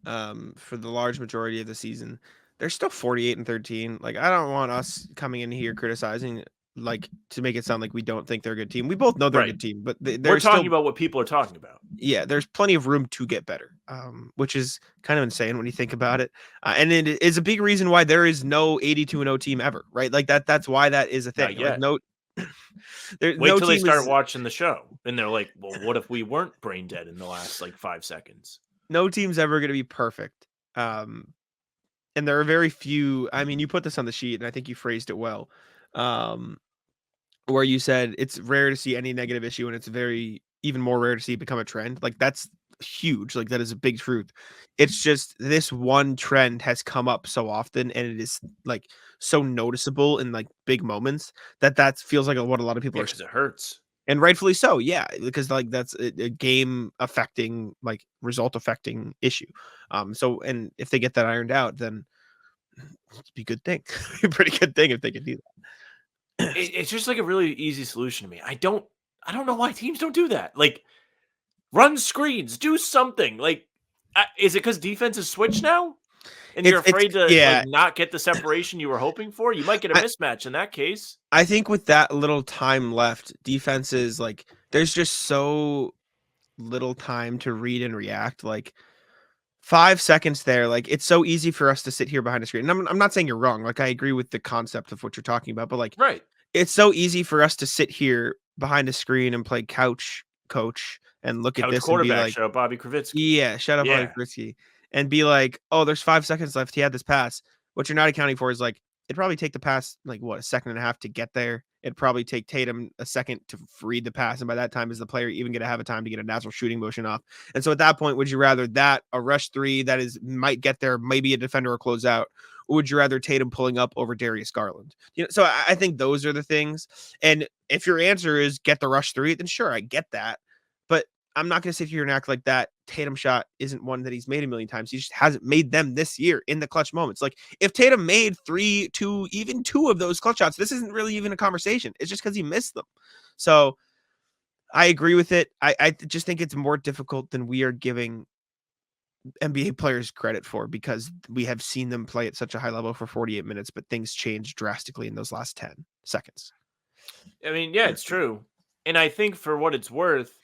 for the large majority of the season. They're still 48-13. I don't want us coming in here criticizing to make it sound like we don't think they're a good team. We both know they're a good team, but we're talking about what people are talking about. Yeah, there's plenty of room to get better, which is kind of insane when you think about it. And it is a big reason why there is no 82-0 team ever, right? That's why that is a thing. Wait till they start watching the show, and they're like, well, what if we weren't brain dead in the last 5 seconds? No team's ever going to be perfect. And there are very few. I mean, you put this on the sheet, and I think you phrased it well. Where you said it's rare to see any negative issue, and it's even more rare to see it become a trend. That's huge. That is a big truth. It's just this one trend has come up so often, and it is so noticeable in big moments that feels like what a lot of people are. Because it hurts, and rightfully so. Yeah, because that's a game affecting, result affecting issue. So, and if they get that ironed out, then it'd be a good thing. A pretty good thing if they can do that. It's just a really easy solution to me. I don't know why teams don't do that. Run screens, do something. Is it because defense is switched now? And you're afraid to like not get the separation you were hoping for? You might get a mismatch in that case. I think with that little time left, defenses like there's just so little time to read and react. Like 5 seconds there, like it's so easy for us to sit here behind a screen. And I'm not saying you're wrong. Like I agree with the concept of what you're talking about, but like Right. it's so easy for us to sit here behind a screen and play couch coach and look at Couch this and be quarterback, like, shout out Bobby Kravitsky. yeah, shut up, Yeah. Bobby and be like, oh, there's 5 seconds left. He had this pass. What you're not accounting for is like, it'd probably take the pass like what, a second and a half to get there. It'd probably take Tatum a second to read the pass. And by that time, is the player even going to have a time to get a natural shooting motion off? And so at that point, would you rather that a rush three that is might get there, maybe a defender or close out? Or would you rather Tatum pulling up over Darius Garland? You know, so I think those are the things. And if your answer is get the rush three, then sure, I get that. But I'm not going to sit here and act like that Tatum shot isn't one that he's made a million times. He just hasn't made them this year in the clutch moments. Like if Tatum made 3, 2, even 2 of those clutch shots, this isn't really even a conversation. It's just because he missed them. So I agree with it. I just think it's more difficult than we are giving NBA players credit for because we have seen them play at such a high level for 48 minutes, but things change drastically in those last 10 seconds. I mean, yeah, it's true. And I think for what it's worth,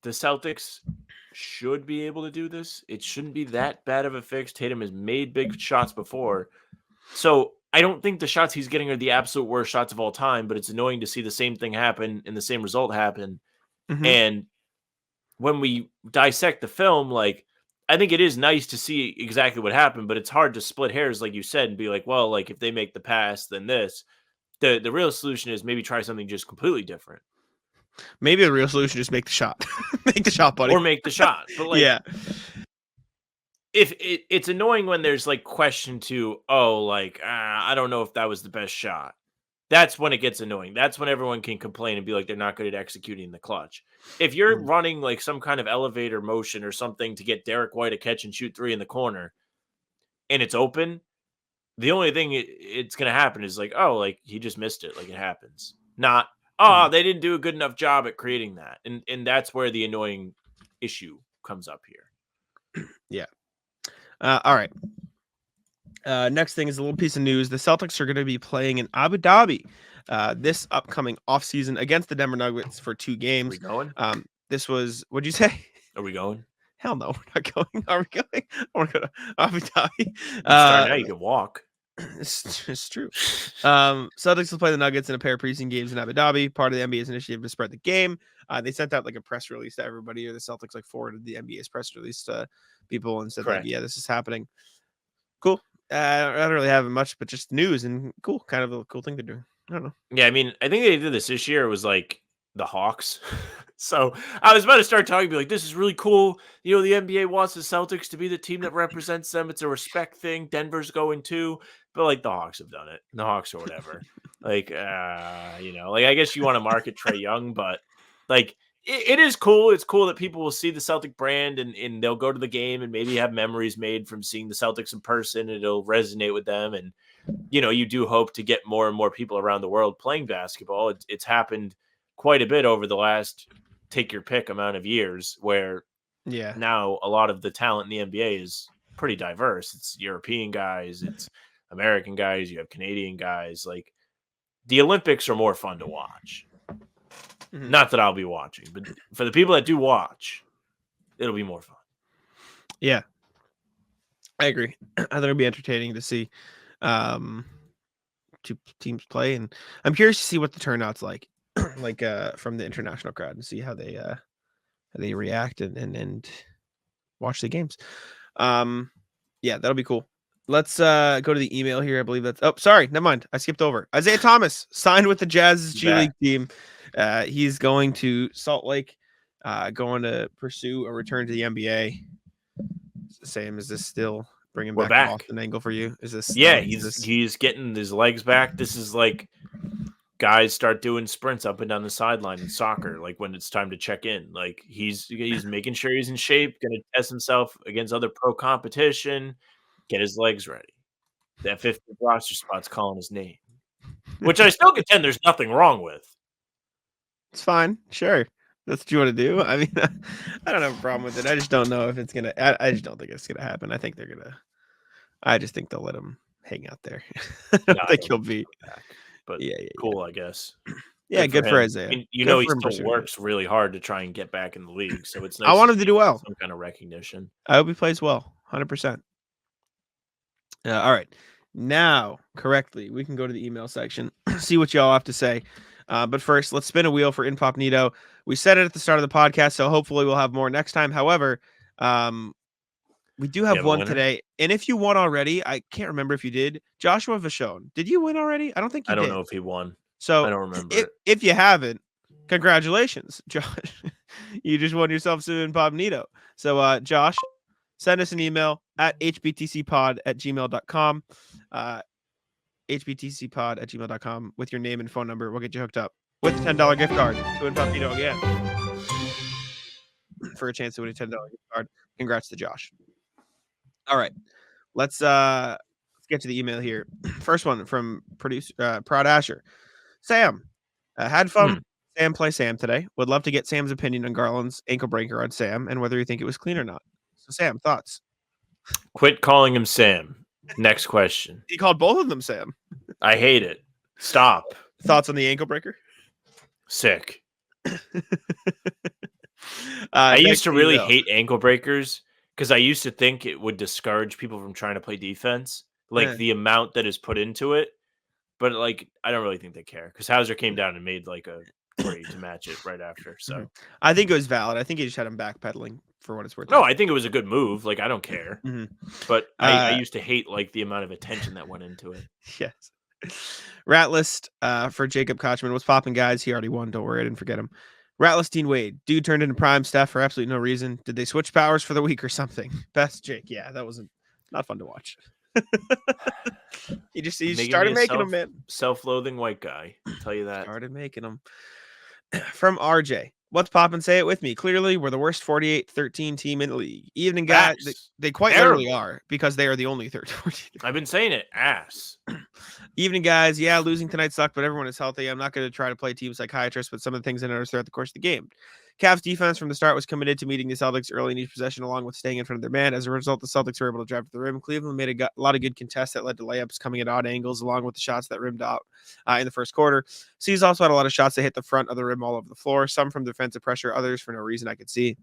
the Celtics should be able to do this. It shouldn't be that bad of a fix. Tatum has made big shots before. So I don't think the shots he's getting are the absolute worst shots of all time, but it's annoying to see the same thing happen and the same result happen. Mm-hmm. And when we dissect the film, like, I think it is nice to see exactly what happened, but it's hard to split hairs, like you said, and be like, well, like if they make the pass, then this. The real solution is maybe try something just completely different. Maybe the real solution is make the shot. Make the shot, buddy. Or make the shot. But like, yeah. If it's annoying when there's like question to, oh, like, I don't know if that was the best shot. That's when it gets annoying. That's when everyone can complain and be like, they're not good at executing the clutch. If you're running like some kind of elevator motion or something to get Derek White a catch and shoot 3 in the corner and it's open, the only thing it's going to happen is like, oh, like he just missed it. Like it happens. Not, oh, they didn't do a good enough job at creating that. And that's where the annoying issue comes up here. Yeah. All right. Next thing is a little piece of news. The Celtics are going to be playing in Abu Dhabi this upcoming offseason against the Denver Nuggets for 2 games. Are we going? This was, what'd you say? Are we going? Hell no, we're not going. Are we going? I want to go to Abu Dhabi. Now you can walk. It's true. Celtics will play the Nuggets in a pair of preseason games in Abu Dhabi, part of the NBA's initiative to spread the game. They sent out like a press release to everybody, or the Celtics like forwarded the NBA's press release to people and said, like, yeah, this is happening. Cool. I don't really have much, but just news and cool, kind of a cool thing to do. I don't know. Yeah, I mean, I think they did this year. It was like the Hawks. So I was about to start talking, be like, this is really cool. You know, the NBA wants the Celtics to be the team that represents them. It's a respect thing. Denver's going too. But like the Hawks have done it. The Hawks or whatever. Like, you know, like I guess you want to market Trae Young, but like it is cool. It's cool that people will see the Celtic brand and they'll go to the game and maybe have memories made from seeing the Celtics in person. It'll resonate with them. And, you know, you do hope to get more and more people around the world playing basketball. It's happened quite a bit over the last take your pick amount of years where now a lot of the talent in the NBA is pretty diverse. It's European guys, it's American guys, you have Canadian guys. Like the Olympics are more fun to watch. Mm-hmm. Not that I'll be watching, but for the people that do watch, it'll be more fun. Yeah, I agree. I think it'll be entertaining to see 2 teams play, and I'm curious to see what the turnout's like. Like from the international crowd and see how they react and watch the games. Yeah, that'll be cool. Let's go to the email here. I believe that's sorry, never mind. I skipped over. Isaiah Thomas signed with the Jazz's G League team. He's going to Salt Lake, going to pursue a return to the NBA. It's the same. Is this still bringing back the Boston angle for you? Is this? Yeah, he's getting his legs back. This is like guys start doing sprints up and down the sideline in soccer, like when it's time to check in. Like he's making sure he's in shape, going to test himself against other pro competition, get his legs ready. That 50th roster spot's calling his name, which I still contend there's nothing wrong with. It's fine, sure. That's what you want to do? I mean, I don't have a problem with it. I just don't know if it's gonna. I just don't think it's gonna happen. I think they're gonna. I just think they'll let him hang out there. I don't think he'll be. Back. But Yeah, cool, I guess. Yeah, good for him. Isaiah. I mean, Good he for him still pursuing it. works really hard to try and get back in the league. So it's nice. I want him to do well. Some kind of recognition. I hope he plays well, 100%. All right, now correctly, we can go to the email section, see what y'all have to say. But first, let's spin a wheel for Incognito. We said it at the start of the podcast, so hopefully we'll have more next time. However, we do have one today. And if you won already, I can't remember if you did. Joshua Vachon, did you win already? I don't think you did. I don't know if he won. So I don't remember. If you haven't, congratulations, Josh. You just won yourself some Incognito. So, Josh, send us an email at hbtcpod@gmail.com. hbtcpod@gmail.com with your name and phone number. We'll get you hooked up with a $10 gift card to Incognito again for a chance to win a $10 gift card. Congrats to Josh. All right, let's get to the email here. First one from Proud Asher. Sam, had fun. Sam play Sam today. Would love to get Sam's opinion on Garland's ankle breaker on Sam and whether you think it was clean or not. So, Sam, thoughts? Quit calling him Sam. Next question. He called both of them Sam. I hate it. Stop. Thoughts on the ankle breaker? Sick. I used to really hate ankle breakers because I used to think it would discourage people from trying to play defense, like the amount that is put into it. But like, I don't really think they care because Hauser came down and made like a three to match it right after. So I think it was valid. I think he just had him backpedaling for what it's worth. No, I think it was a good move. Like, I don't care. But I used to hate like the amount of attention that went into it. Yes. Rat list for Jacob Kochman. What's popping, guys? He already won. Don't worry, I didn't forget him. Ratless Dean Wade. Dude turned into prime Steph for absolutely no reason. Did they switch powers for the week or something? Best Jake. Yeah, that wasn't not fun to watch. he started making them, man. Self-loathing white guy. I'll tell you that. Started making them. From RJ. What's poppin'? Say it with me. Clearly, we're the worst 48-13 team in the league. Even guys, they quite literally are because they are the only 13. I've been saying it. Ass. Evening, guys. Yeah, losing tonight sucked, but everyone is healthy. I'm not going to try to play team psychiatrist, but some of the things I noticed throughout the course of the game. Cavs defense from the start was committed to meeting the Celtics early in each possession, along with staying in front of their man. As a result, the Celtics were able to drive to the rim. Cleveland made a lot of good contests that led to layups coming at odd angles, along with the shots that rimmed out in the first quarter. C's also had a lot of shots that hit the front of the rim all over the floor, some from defensive pressure, others for no reason I could see.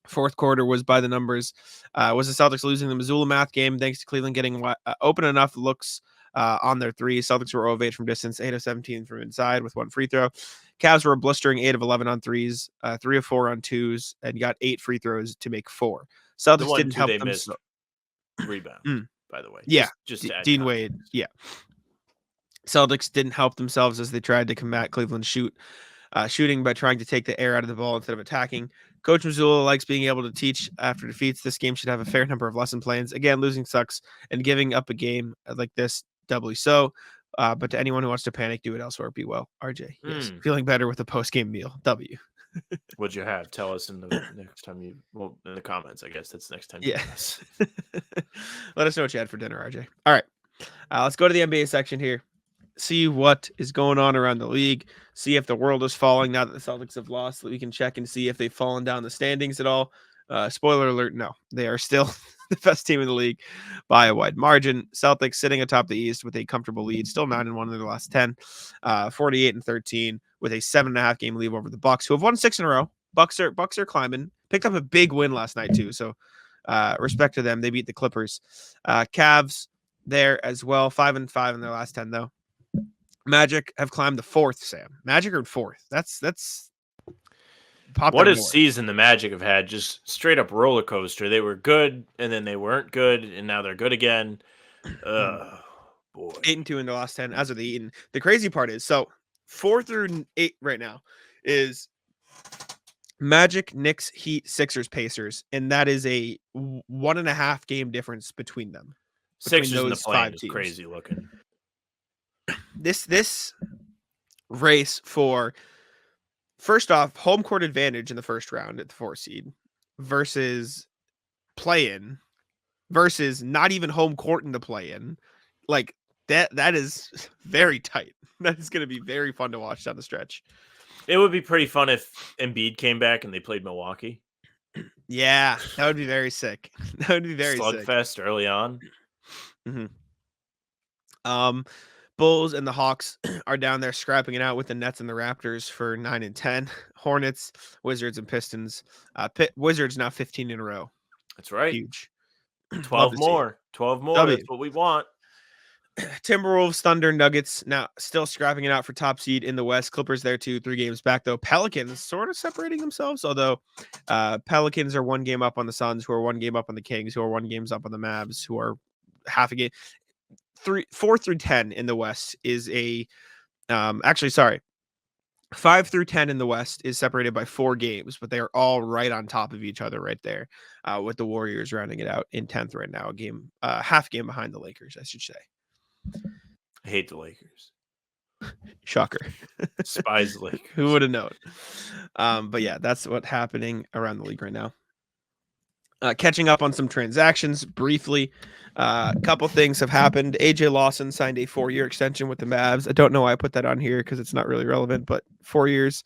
Fourth quarter was by the numbers. Was the Celtics losing the Missoula math game thanks to Cleveland getting open enough looks on their three. Celtics were 0 of 8 from distance, 8 of 17 from inside with one free throw. Cavs were blistering 8 of 11 on threes, 3 of 4 on twos, and got 8 free throws to make 4. Celtics didn't help them. Rebound, by the way. Yeah, just Dean Wade. Yeah. Celtics didn't help themselves as they tried to combat Cleveland's shooting by trying to take the air out of the ball instead of attacking. Coach Missoula likes being able to teach after defeats. This game should have a fair number of lesson plans. Again, losing sucks, and giving up a game like this doubly so. But to anyone who wants to panic, do it elsewhere. Be well. RJ, yes. Feeling better with a post-game meal. W. What'd you have? Tell us in the next time in the comments, I guess that's next time. Yes. Let us know what you had for dinner, RJ. All right. Let's go to the NBA section here. See what is going on around the league. See if the world is falling now that the Celtics have lost. So we can check and see if they've fallen down the standings at all. Spoiler alert, no. They are still the best team in the league by a wide margin. Celtics sitting atop the East with a comfortable lead, still 9-1 in their last 10, 48-13 with a 7.5 game lead over the Bucks, who have won 6 in a row. Bucks are climbing. Picked up a big win last night too, so respect to them. They beat the Clippers. Cavs there as well, 5-5 in their last 10 though. Magic have climbed the 4th. Sam, Magic are 4th. That's what a season the Magic have had. Just straight up roller coaster. They were good, and then they weren't good, and now they're good again. Boy, 8-2 in the last 10. As of the Eaton, the crazy part is 4 through 8 right now is Magic, Knicks, Heat, Sixers, Pacers, and that is a 1.5 game difference between them. Sixers in the play is crazy looking. This race for, first off, home court advantage in the first round at the 4 seed versus play-in versus not even home court in the play-in, like that is very tight. That is going to be very fun to watch down the stretch. It would be pretty fun if Embiid came back and they played Milwaukee. Yeah, that would be very sick. That would be very sick. Slugfest early on. Bulls and the Hawks are down there scrapping it out with the Nets and the Raptors for 9 and 10. Hornets, Wizards, and Pistons. Wizards now 15 in a row. That's right. Huge. 12 more. 12 more. W. That's what we want. Timberwolves, Thunder, Nuggets now still scrapping it out for top seed in the West. Clippers there too, 3 games back though. Pelicans sort of separating themselves, although Pelicans are 1 game up on the Suns, who are 1 game up on the Kings, who are 1 games up on the Mavs, who are half a game. 4 through 10 in the West is a 5 through 10 in the West is separated by 4 games, but they are all right on top of each other right there, with the Warriors rounding it out in 10th right now, half game behind the Lakers, I should say. I hate the Lakers. Shocker. Despise the Lakers. Who would have known? But yeah, that's what's happening around the league right now. Catching up on some transactions briefly. A couple things have happened. AJ Lawson signed a 4-year extension with the Mavs. I don't know why I put that on here because it's not really relevant, but 4 years.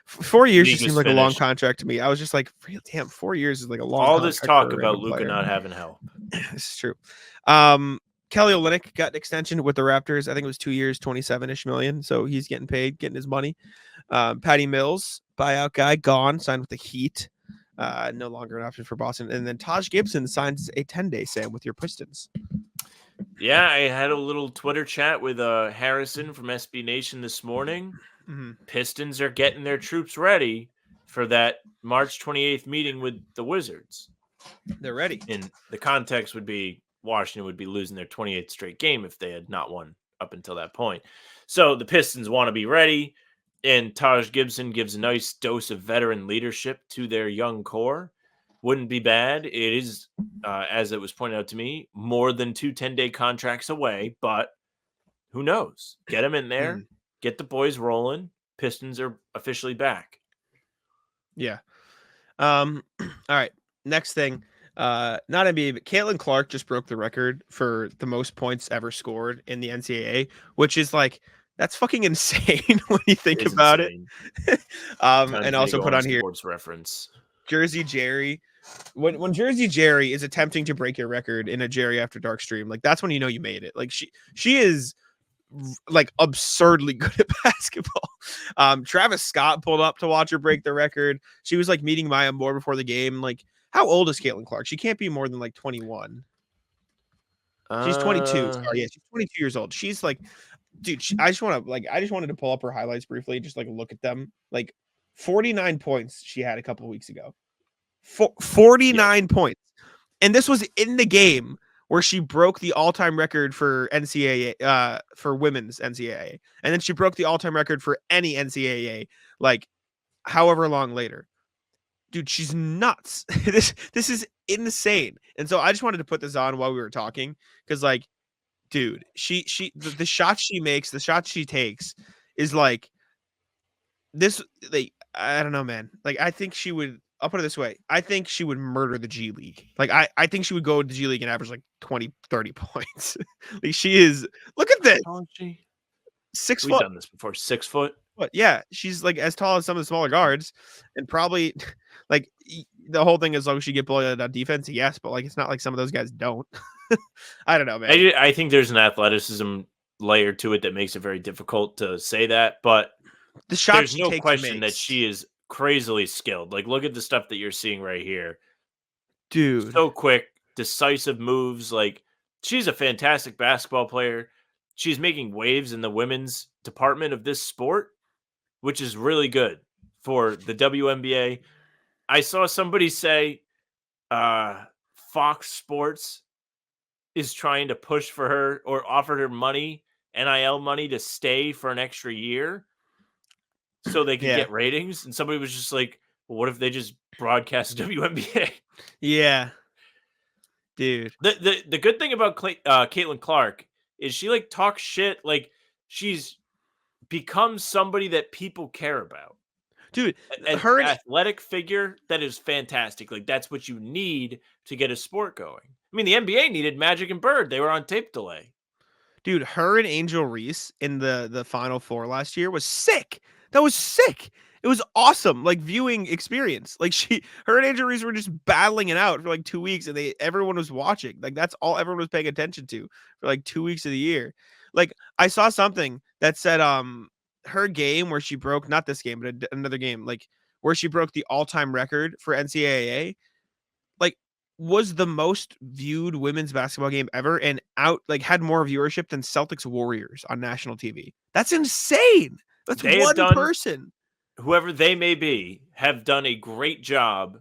4 years just seemed like a long contract to me. I was just like, damn, 4 years is like a long. All this talk about Luka not having help. This is true. Kelly Olynyk got an extension with the Raptors. I think it was 2 years, 27-ish million. So he's getting paid, getting his money. Patty Mills, buyout guy, gone, signed with the Heat. No longer an option for Boston. And then Taj Gibson signs a 10-day Sam with your Pistons. Yeah, I had a little Twitter chat with Harrison from SB Nation this morning. Mm-hmm. Pistons are getting their troops ready for that March 28th meeting with the Wizards. They're ready. And the context would be Washington would be losing their 28th straight game if they had not won up until that point. So the Pistons want to be ready. And Taj Gibson gives a nice dose of veteran leadership to their young core. Wouldn't be bad. It is, as it was pointed out to me, more than 2 10-day contracts away. But who knows? Get them in there. Get the boys rolling. Pistons are officially back. Yeah. All right. Next thing. Not NBA, but Caitlin Clark just broke the record for the most points ever scored in the NCAA, which is like, that's fucking insane when you think about it. And also put on here sports reference. Jersey Jerry. When Jersey Jerry is attempting to break your record in a Jerry After Dark stream, like that's when you know you made it. Like she is like absurdly good at basketball. Travis Scott pulled up to watch her break the record. She was like meeting Maya Moore before the game. Like, how old is Caitlin Clark? She can't be more than like 21. She's 22. Sorry, yeah, she's 22 years old. She's like, dude, I just wanted to pull up her highlights briefly, just like look at them. Like 49 points she had a couple of weeks ago. 49 points. And this was in the game where she broke the all-time record for NCAA, for women's NCAA. And then she broke the all-time record for any NCAA, like however long later. Dude, she's nuts. This is insane. And so I just wanted to put this on while we were talking, because like, dude, the shots she makes, the shots she takes is like this. Like, I don't know, man. Like, I think she would, I'll put it this way. I think she would murder the G League. Like, I think she would go to the G League and average like 20, 30 points. Like, she is, look at this. 6 foot. We've done this before. 6 foot. But yeah, she's like as tall as some of the smaller guards, and probably like the whole thing is like she get bullied on defense. Yes, but like it's not like some of those guys don't. I don't know, man. I think there's an athleticism layer to it that makes it very difficult to say that, but the shot there's no question that she is crazily skilled. Like, look at the stuff that you're seeing right here, dude. So quick, decisive moves. Like, she's a fantastic basketball player. She's making waves in the women's department of this sport, which is really good for the WNBA. I saw somebody say Fox Sports is trying to push for her or offered her money, NIL money, to stay for an extra year so they can get ratings. And somebody was just like, well, what if they just broadcast WNBA? Yeah. Dude. The good thing about Caitlin Clark is she like talks shit. Like, she's become somebody that people care about. Dude, her athletic figure that is fantastic. Like, that's what you need to get a sport going. I mean, the NBA needed Magic and Bird. They were on tape delay. Dude, her and Angel Reese in the Final Four last year was sick. That was sick. It was awesome, like viewing experience. Like her and Angel Reese were just battling it out for like 2 weeks, and everyone was watching. Like that's all everyone was paying attention to for like 2 weeks of the year. Like I saw something that said her game where she broke, not this game, but another game, like where she broke the all-time record for NCAA, like was the most viewed women's basketball game ever, and had more viewership than Celtics Warriors on national TV. That's insane. That's one person. Whoever they may be, have done a great job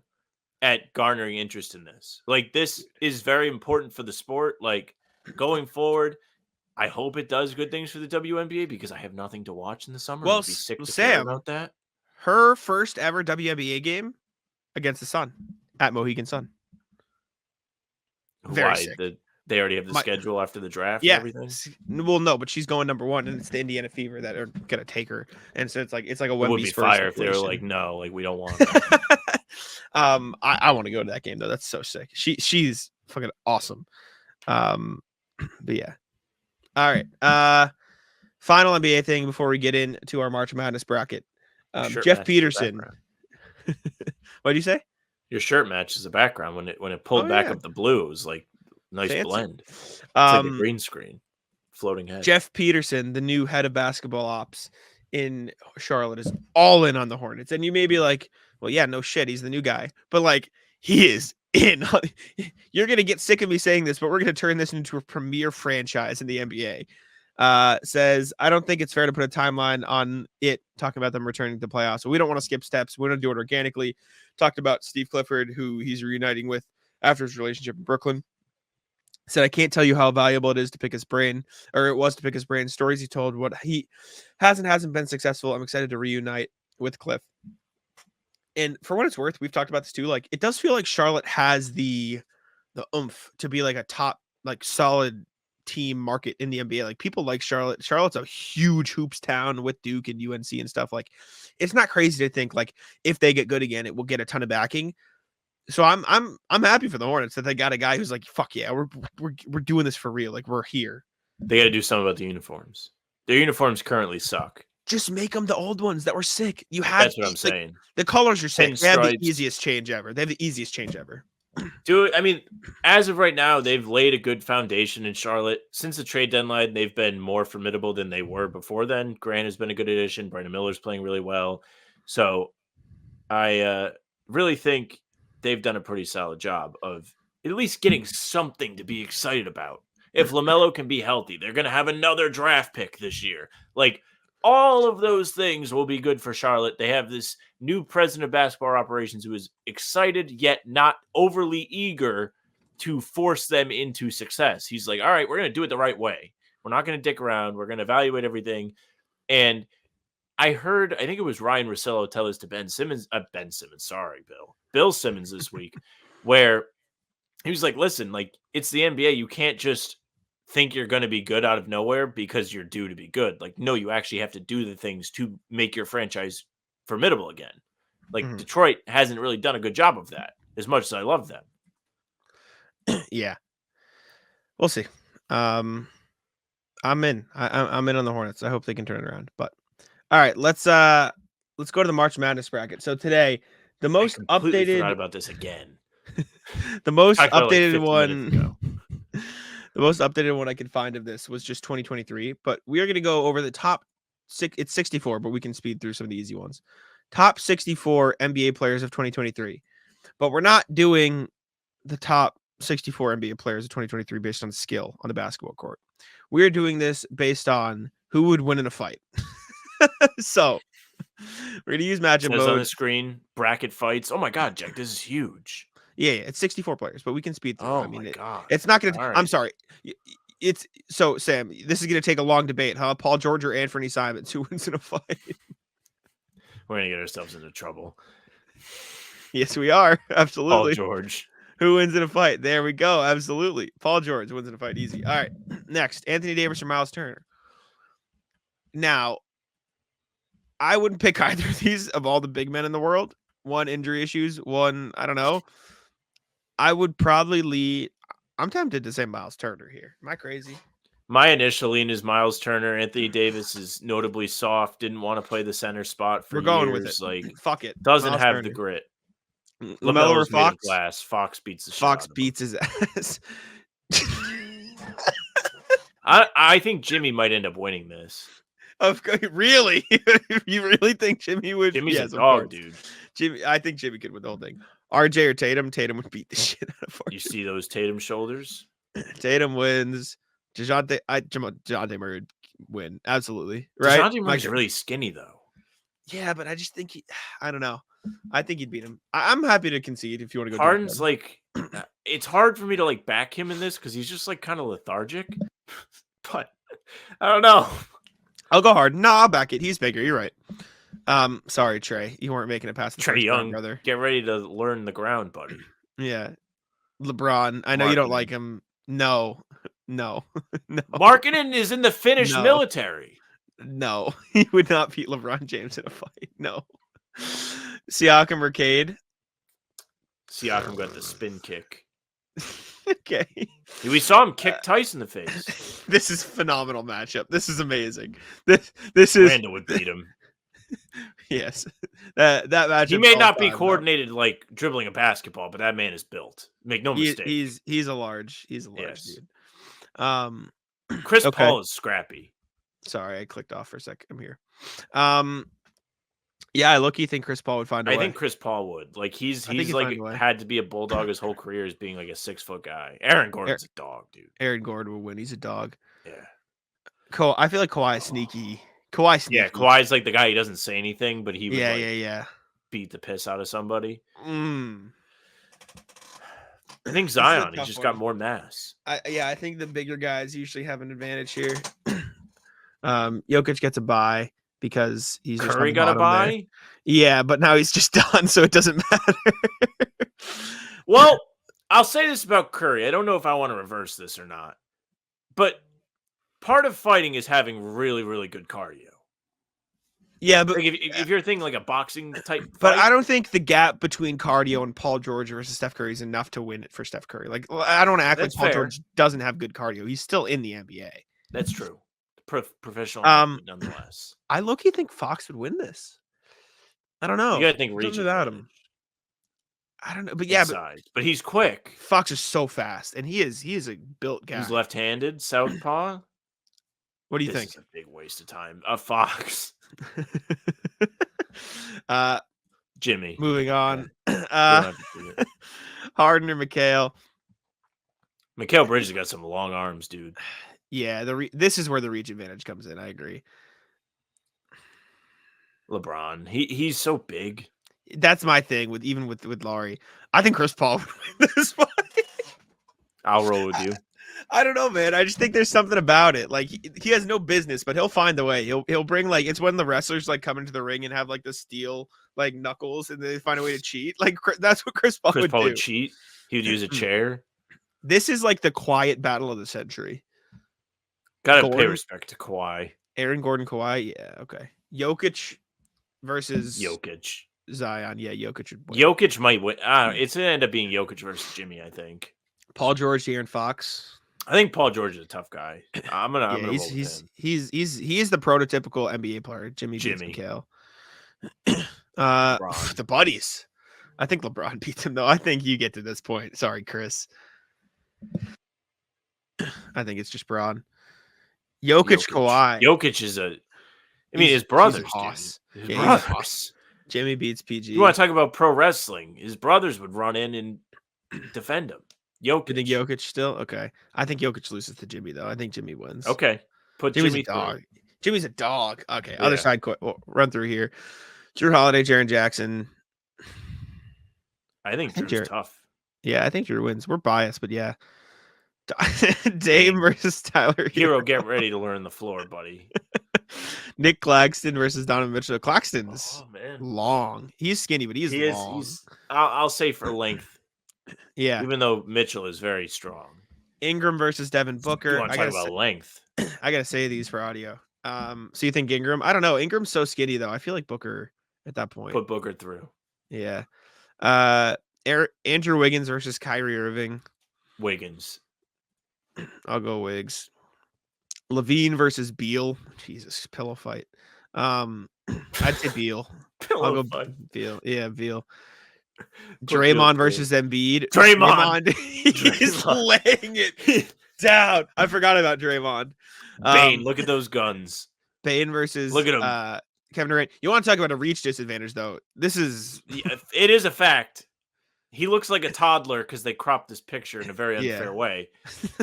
at garnering interest in this. Like, this is very important for the sport. Like, going forward, I hope it does good things for the WNBA because I have nothing to watch in the summer. Well, I'd be sick to Sam, care about that. Her first ever WNBA game against the Sun at Mohegan Sun. Very sick. They already have the schedule after the draft and everything? Well, no, but she's going number 1, and it's the Indiana Fever that are going to take her. And so it's like a Wemby. It would be fire if they were like, no, like we don't want that. I want to go to that game, though. That's so sick. She's fucking awesome. But yeah. All right. Final NBA thing before we get into our March Madness bracket. Jeff Peterson. What did you say? Your shirt matches the background when it pulled back up the blue. It was like nice fancy blend. It's like a green screen, floating head. Jeff Peterson, the new head of basketball ops in Charlotte, is all in on the Hornets. And you may be like, well, yeah, no shit, he's the new guy. But like, he is in. You're gonna get sick of me saying this, but we're gonna turn this into a premier franchise in the NBA. Says, I don't think it's fair to put a timeline on it, talking about them returning to the playoffs. So we don't want to skip steps. We don't do it organically. Talked about Steve Clifford, who he's reuniting with after his relationship in Brooklyn. Said, I can't tell you how valuable it is to pick his brain, or it was to pick his brain. Stories he told, what he hasn't been successful. I'm excited to reunite with Cliff. And for what it's worth, we've talked about this too. Like, it does feel like Charlotte has the oomph to be like a top, like solid team market in the NBA. Like, people like Charlotte. Charlotte's a huge hoops town with Duke and UNC and stuff. Like, it's not crazy to think like if they get good again, it will get a ton of backing. So I'm happy for the Hornets that they got a guy who's like, fuck yeah, we're doing this for real. Like, we're here. They got to do something about the uniforms. Their uniforms currently suck. Just make them the old ones that were sick. You had That's what I'm saying. The colors are sick. They have the Pinstripes. easiest change ever. Dude, I mean, as of right now, they've laid a good foundation in Charlotte. Since the trade deadline, they've been more formidable than they were before then. Grant has been a good addition. Brandon Miller's playing really well. So I really think they've done a pretty solid job of at least getting something to be excited about. If LaMelo can be healthy, they're going to have another draft pick this year. Like, all of those things will be good for Charlotte. They have this new president of basketball operations who is excited yet not overly eager to force them into success. He's like, all right, we're going to do it the right way. We're not going to dick around. We're going to evaluate everything. And I think it was Ryan Russillo tell us to Bill Simmons this week, where he was like, listen, like, it's the NBA. You can't just think you're going to be good out of nowhere because you're due to be good. Like, no, you actually have to do the things to make your franchise formidable again. Like, Detroit hasn't really done a good job of that, as much as I love them. Yeah. We'll see. I'm in. I'm in on the Hornets. I hope they can turn it around. But all right, let's go to the March Madness bracket. So today, the most updated. Forgot about this again. The most updated like one. The most updated one I could find of this was just 2023. But we are going to go over the top six. It's 64, but we can speed through some of the easy ones. Top 64 NBA players of 2023. But we're not doing the top 64 NBA players of 2023 based on skill on the basketball court. We're doing this based on who would win in a fight. So we're going to use matchup mode. On the screen, bracket fights. Oh my God, Jack, this is huge. Yeah, it's 64 players, but we can speed through. Oh I mean, my God. It's not going to. Right. I'm sorry. It's so Sam. This is going to take a long debate, huh? Paul George or Anthony Simons, who wins in a fight? We're going to get ourselves into trouble. Yes, we are. Absolutely. Paul George. Who wins in a fight? There we go. Absolutely. Paul George wins in a fight. Easy. All right. Next, Anthony Davis or Miles Turner. Now, I wouldn't pick either of these of all the big men in the world. One, injury issues. One, I don't know. I would probably lead. I'm tempted to say Miles Turner here. Am I crazy? My initial lean is Miles Turner. Anthony Davis is notably soft. Didn't want to play the center spot for We're going with it. years. Like, Fuck it. doesn't Miles have the Turner. grit. LaMelo or LaMelo's made of Fox? glass. Fox beats the shit Fox out of him. beats his ass. I think Jimmy might end up winning this. Of course, really? You really think Jimmy would? Jimmy's Yes, a of dog, course. dude. Jimmy, I think Jimmy could win the whole thing. RJ or Tatum? Tatum would beat the shit out of RJ. You see those Tatum shoulders? Tatum wins. DeJounte Murray would win. Absolutely. Right? DeJounte Murray's really skinny, though. Yeah, but I just think I don't know. I think he'd beat him. I'm happy to concede if you want to go. Harden's like, it's hard for me to like back him in this because he's just like kind of lethargic. But I don't know. I'll go Harden. No, I'll back it. He's bigger. You're right. Sorry, Trey. You weren't making it past the Trey first round, Young, brother. get ready to learn the ground, buddy. Yeah. LeBron. I know you don't like him. No. No. Markkanen is in the Finnish military. No. He would not beat LeBron James in a fight. No. Siakam or Cade? Siakam got the spin kick. Okay. We saw him kick Tice in the face. This is a phenomenal matchup. This is amazing. This is Randall would beat him. Yes. That matchup. He may not be coordinated like dribbling a basketball, but that man is built. Make no mistake. He's a large dude. Chris Paul is scrappy. Sorry, I clicked off for a sec. I'm here. Yeah, I look. You think Chris Paul would find a way? I think Chris Paul would. Like he's like had to be a bulldog his whole career as being like a 6-foot guy. Aaron Gordon's a dog, dude. Aaron Gordon will win. He's a dog. Yeah. I feel like Kawhi is sneaky. Kawhi's sneaky. Yeah, Kawhi's like the guy. He doesn't say anything, but he would beat the piss out of somebody. I think Zion. He's just got more mass. I think the bigger guys usually have an advantage here. Jokic gets a bye because he's Curry got a bye. There. Yeah, but now he's just done, so it doesn't matter. Well, I'll say this about Curry. I don't know if I want to reverse this or not, but part of fighting is having really, really good cardio. Yeah, but like if you're thinking like a boxing type, but fight, I don't think the gap between cardio and Paul George versus Steph Curry is enough to win it for Steph Curry. Like, I don't act like Paul George doesn't have good cardio. He's still in the NBA. That's true. Professional, nonetheless. I low-key think Fox would win this. I don't know. You gotta think reach without him. I don't know, but but he's quick. Fox is so fast, and he is a built guy. He's left-handed, southpaw. What do you think? This is a big waste of time. Fox. Jimmy. Moving on. Harden or McHale? McHale Bridges got some long arms, dude. Yeah, this is where the reach advantage comes in. I agree. LeBron, he's so big. That's my thing with Laurie. I think Chris Paul would win this fight. I'll roll with you. I don't know, man. I just think there's something about it. Like he has no business, but he'll find a way. He'll bring like it's when the wrestlers like come into the ring and have like the steel like knuckles, and they find a way to cheat. Like that's what Chris Paul would do. Would cheat. He would use a chair. This is like the quiet battle of the century. Gotta pay respect to Kawhi. Aaron Gordon, Kawhi. Yeah, okay. Jokic versus Jokic. Zion. Yeah, Jokic would win. Jokic might win. It's gonna end up being Jokic versus Jimmy, I think. Paul George, De'Aaron Fox. I think Paul George is a tough guy. I'm gonna roll with him. He's the prototypical NBA player. Jimmy. McHale. The buddies. I think LeBron beats him though. I think you get to this point. Sorry, Chris. I think it's just Braun. Jokic, Kawhi. Jokic is his brothers. His brothers. Jimmy beats PG. You want to talk about pro wrestling? His brothers would run in and defend him. Jokic. You think Jokic still? Okay. I think Jokic loses to Jimmy, though. I think Jimmy wins. Okay. Put Jimmy's Jimmy a dog. through. Jimmy's a dog. Okay. Yeah. Other side, we'll run through here. Drew Holiday, Jaren Jackson. I think Drew's tough. Yeah, I think Drew wins. We're biased, but yeah. Dame versus Tyler Hero, get ready to learn the floor, buddy. Nick Claxton versus Donovan Mitchell. Claxton's man. long. He's skinny, but he's long. I'll say for length. Yeah. Even though Mitchell is very strong. Ingram versus Devin Booker. You want to talk about length? I gotta say these for audio. So you think Ingram? I don't know. Ingram's so skinny though. I feel like Booker at that point. Put Booker through. Yeah. Andrew Wiggins versus Kyrie Irving. Wiggins. I'll go Wiggs. Levine versus Beal. Jesus, pillow fight. I'd say Beal. I'll go Beal. Yeah, Beal. Draymond versus Embiid. Draymond. He's laying it down. I forgot about Draymond. Bane, look at those guns. Bane versus look at him. Kevin Durant. You want to talk about a reach disadvantage, though? This is it is a fact. He looks like a toddler because they cropped this picture in a very unfair way.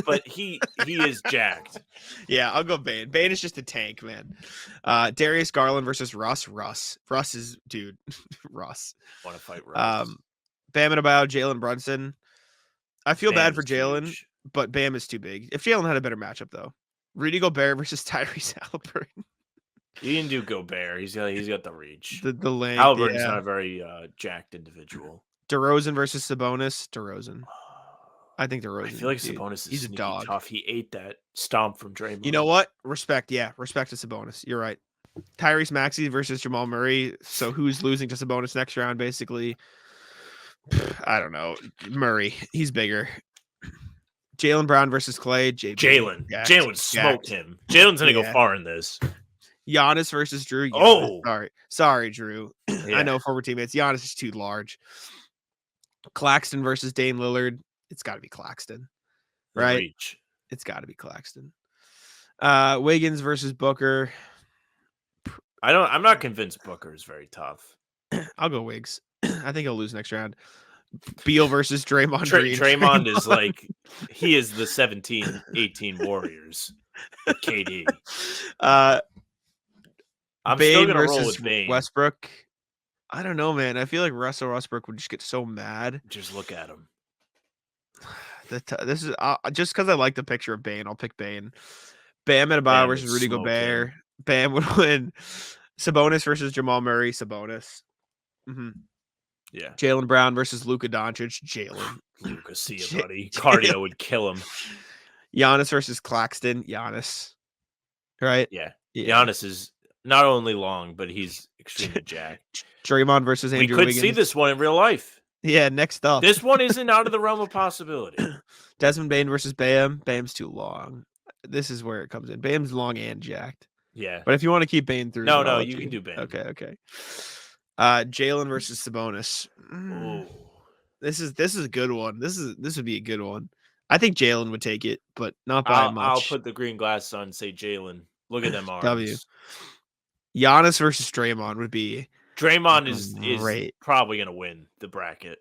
But he is jacked. Yeah, I'll go Bane. Bane is just a tank, man. Darius Garland versus Russ. Russ is dude. Russ. Want to fight Russ. Bam Adebayo, Jalen Brunson. I feel bad for Jalen, huge. but Bam is too big. If Jalen had a better matchup, though. Rudy Gobert versus Tyrese Halliburton. You can do Gobert. He's got the reach. The length. Halliburton's not a very jacked individual. DeRozan versus Sabonis. DeRozan. I think DeRozan. I feel like Sabonis is a dog. Tough. He ate that stomp from Draymond. You know what? Respect. Yeah, respect to Sabonis. You're right. Tyrese Maxey versus Jamal Murray. So who's losing to Sabonis next round? Basically, I don't know. Murray. He's bigger. Jaylen Brown versus Clay. Jalen smoked him. Jalen's gonna go far in this. Giannis versus Drew. Sorry, Drew. Yeah. I know former teammates. Giannis is too large. Claxton versus Dame Lillard. It's got to be Claxton, right? Reach. It's got to be Claxton. Wiggins versus Booker. I'm not convinced Booker is very tough. I'll go Wiggs. I think he'll lose next round. Beal versus Draymond Green. Draymond is like he is the 17-18 Warriors. With KD. I'm Bane still gonna versus roll with Bane. Westbrook. I don't know, man. I feel like Russell Westbrook would just get so mad. Just look at him. This is just because I like the picture of Bane. I'll pick Bane. Bam Adebayo versus Rudy Gobert. Bam would win. Sabonis versus Jamal Murray. Sabonis. Mm-hmm. Yeah. Jaylen Brown versus Luka Doncic. Jaylen. Luka, see you, buddy. Cardio would kill him. Giannis versus Claxton. Giannis. Right? Yeah. Giannis is not only long, but he's extremely jacked. Draymond versus Andrew Wiggins. Wiggins. See this one in real life. Yeah, next up. This one isn't out of the realm of possibility. Desmond Bane versus Bam. Bam's too long. This is where it comes in. Bam's long and jacked. Yeah. But if you want to keep Bane through. No, you can do Bane. Okay. Jalen versus Sabonis. Ooh. This is a good one. This would be a good one. I think Jalen would take it, but not by much. I'll put the green glasses on and say Jalen. Look at them arms. W. Giannis versus Draymond would be. Draymond is probably going to win the bracket.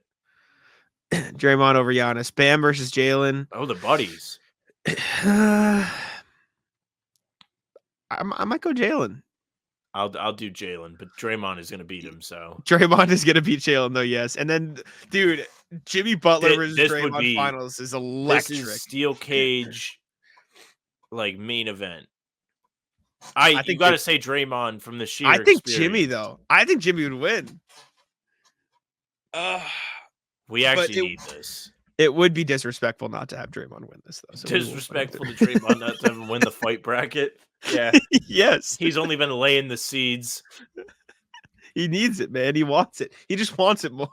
Draymond over Giannis. Bam versus Jalen. Oh, the buddies. I might go Jalen. I'll do Jalen, but Draymond is going to beat him. So Draymond is going to beat Jalen, though. Yes, and then, dude, Jimmy Butler versus Draymond finals is electric. This is steel cage, like main event. I think you got to say Draymond from the sheer. I think experience. Jimmy though. I think Jimmy would win. We actually need this. It would be disrespectful not to have Draymond win this, though. So disrespectful to Draymond not to have him win the fight bracket. Yeah. Yes. He's only been laying the seeds. He needs it, man. He wants it. He just wants it more.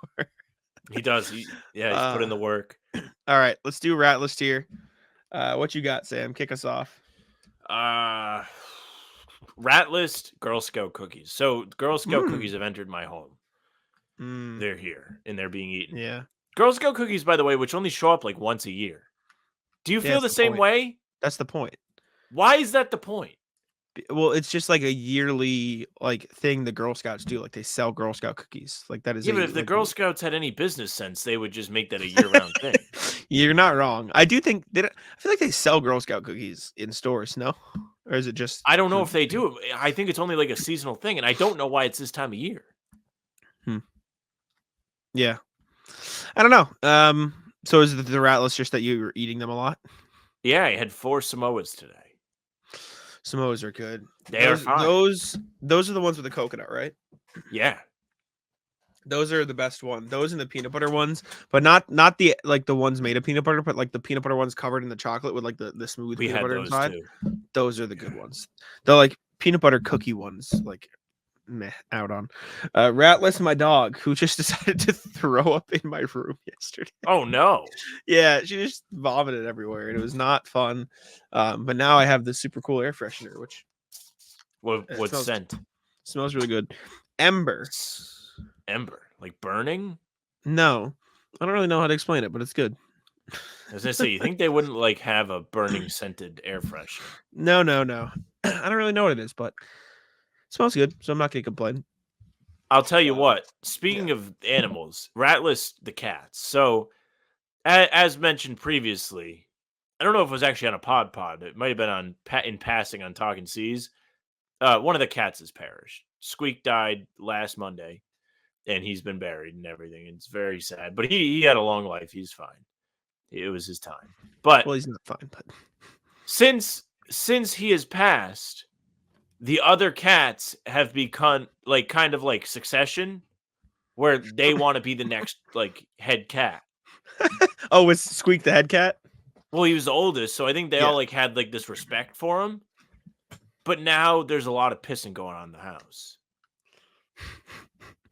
He does. He's put in the work. All right, let's do rat list here. What you got, Sam? Kick us off. Rat list, Girl Scout cookies. So Girl Scout cookies have entered my home. They're here and they're being eaten. Yeah. Girl Scout cookies, by the way, which only show up like once a year. Do you feel the same way? That's the point. Why is that the point? Well, it's just like a yearly thing the Girl Scouts do. Like they sell Girl Scout cookies. Like that is. Yeah, but if the Girl Scouts had any business sense, they would just make that a year-round thing. You're not wrong. I do think I feel like they sell Girl Scout cookies in stores. No, or is it just? I don't know if they do. I think it's only like a seasonal thing, and I don't know why it's this time of year. Yeah, I don't know. So is the rat list just that you were eating them a lot? Yeah, I had 4 Samoas today. Samoas are good. They are fine. Those are the ones with the coconut, right? Yeah. Those are the best one. Those and the peanut butter ones, but not the the ones made of peanut butter, but like the peanut butter ones covered in the chocolate with like the smooth peanut butter inside. Too. Those are the good ones. The like peanut butter cookie ones, like out on. Ratless, my dog, who just decided to throw up in my room yesterday. Oh no. Yeah, she just vomited everywhere, and it was not fun. But now I have this super cool air freshener, which What smells, scent? smells really good. Ember. Ember, like burning? No, I don't really know how to explain it, but it's good. As I say, you think they wouldn't like have a burning scented air freshener? No. I don't really know what it is, but it smells good, so I'm not gonna complain. I'll tell you what. Speaking of animals, Ratless the cats. So, as mentioned previously, I don't know if it was actually on a pod. It might have been on in passing on Talking Seas. One of the cats has perished. Squeak died last Monday, and he's been buried and everything. It's very sad, but he had a long life. He's fine. It was his time. But Well, he's not fine, but since he has passed, the other cats have become like kind of like Succession, where they want to be the next like head cat. oh, was Squeak the head cat? Well, he was the oldest, so I think they all like had like this respect for him. But now there's a lot of pissing going on in the house.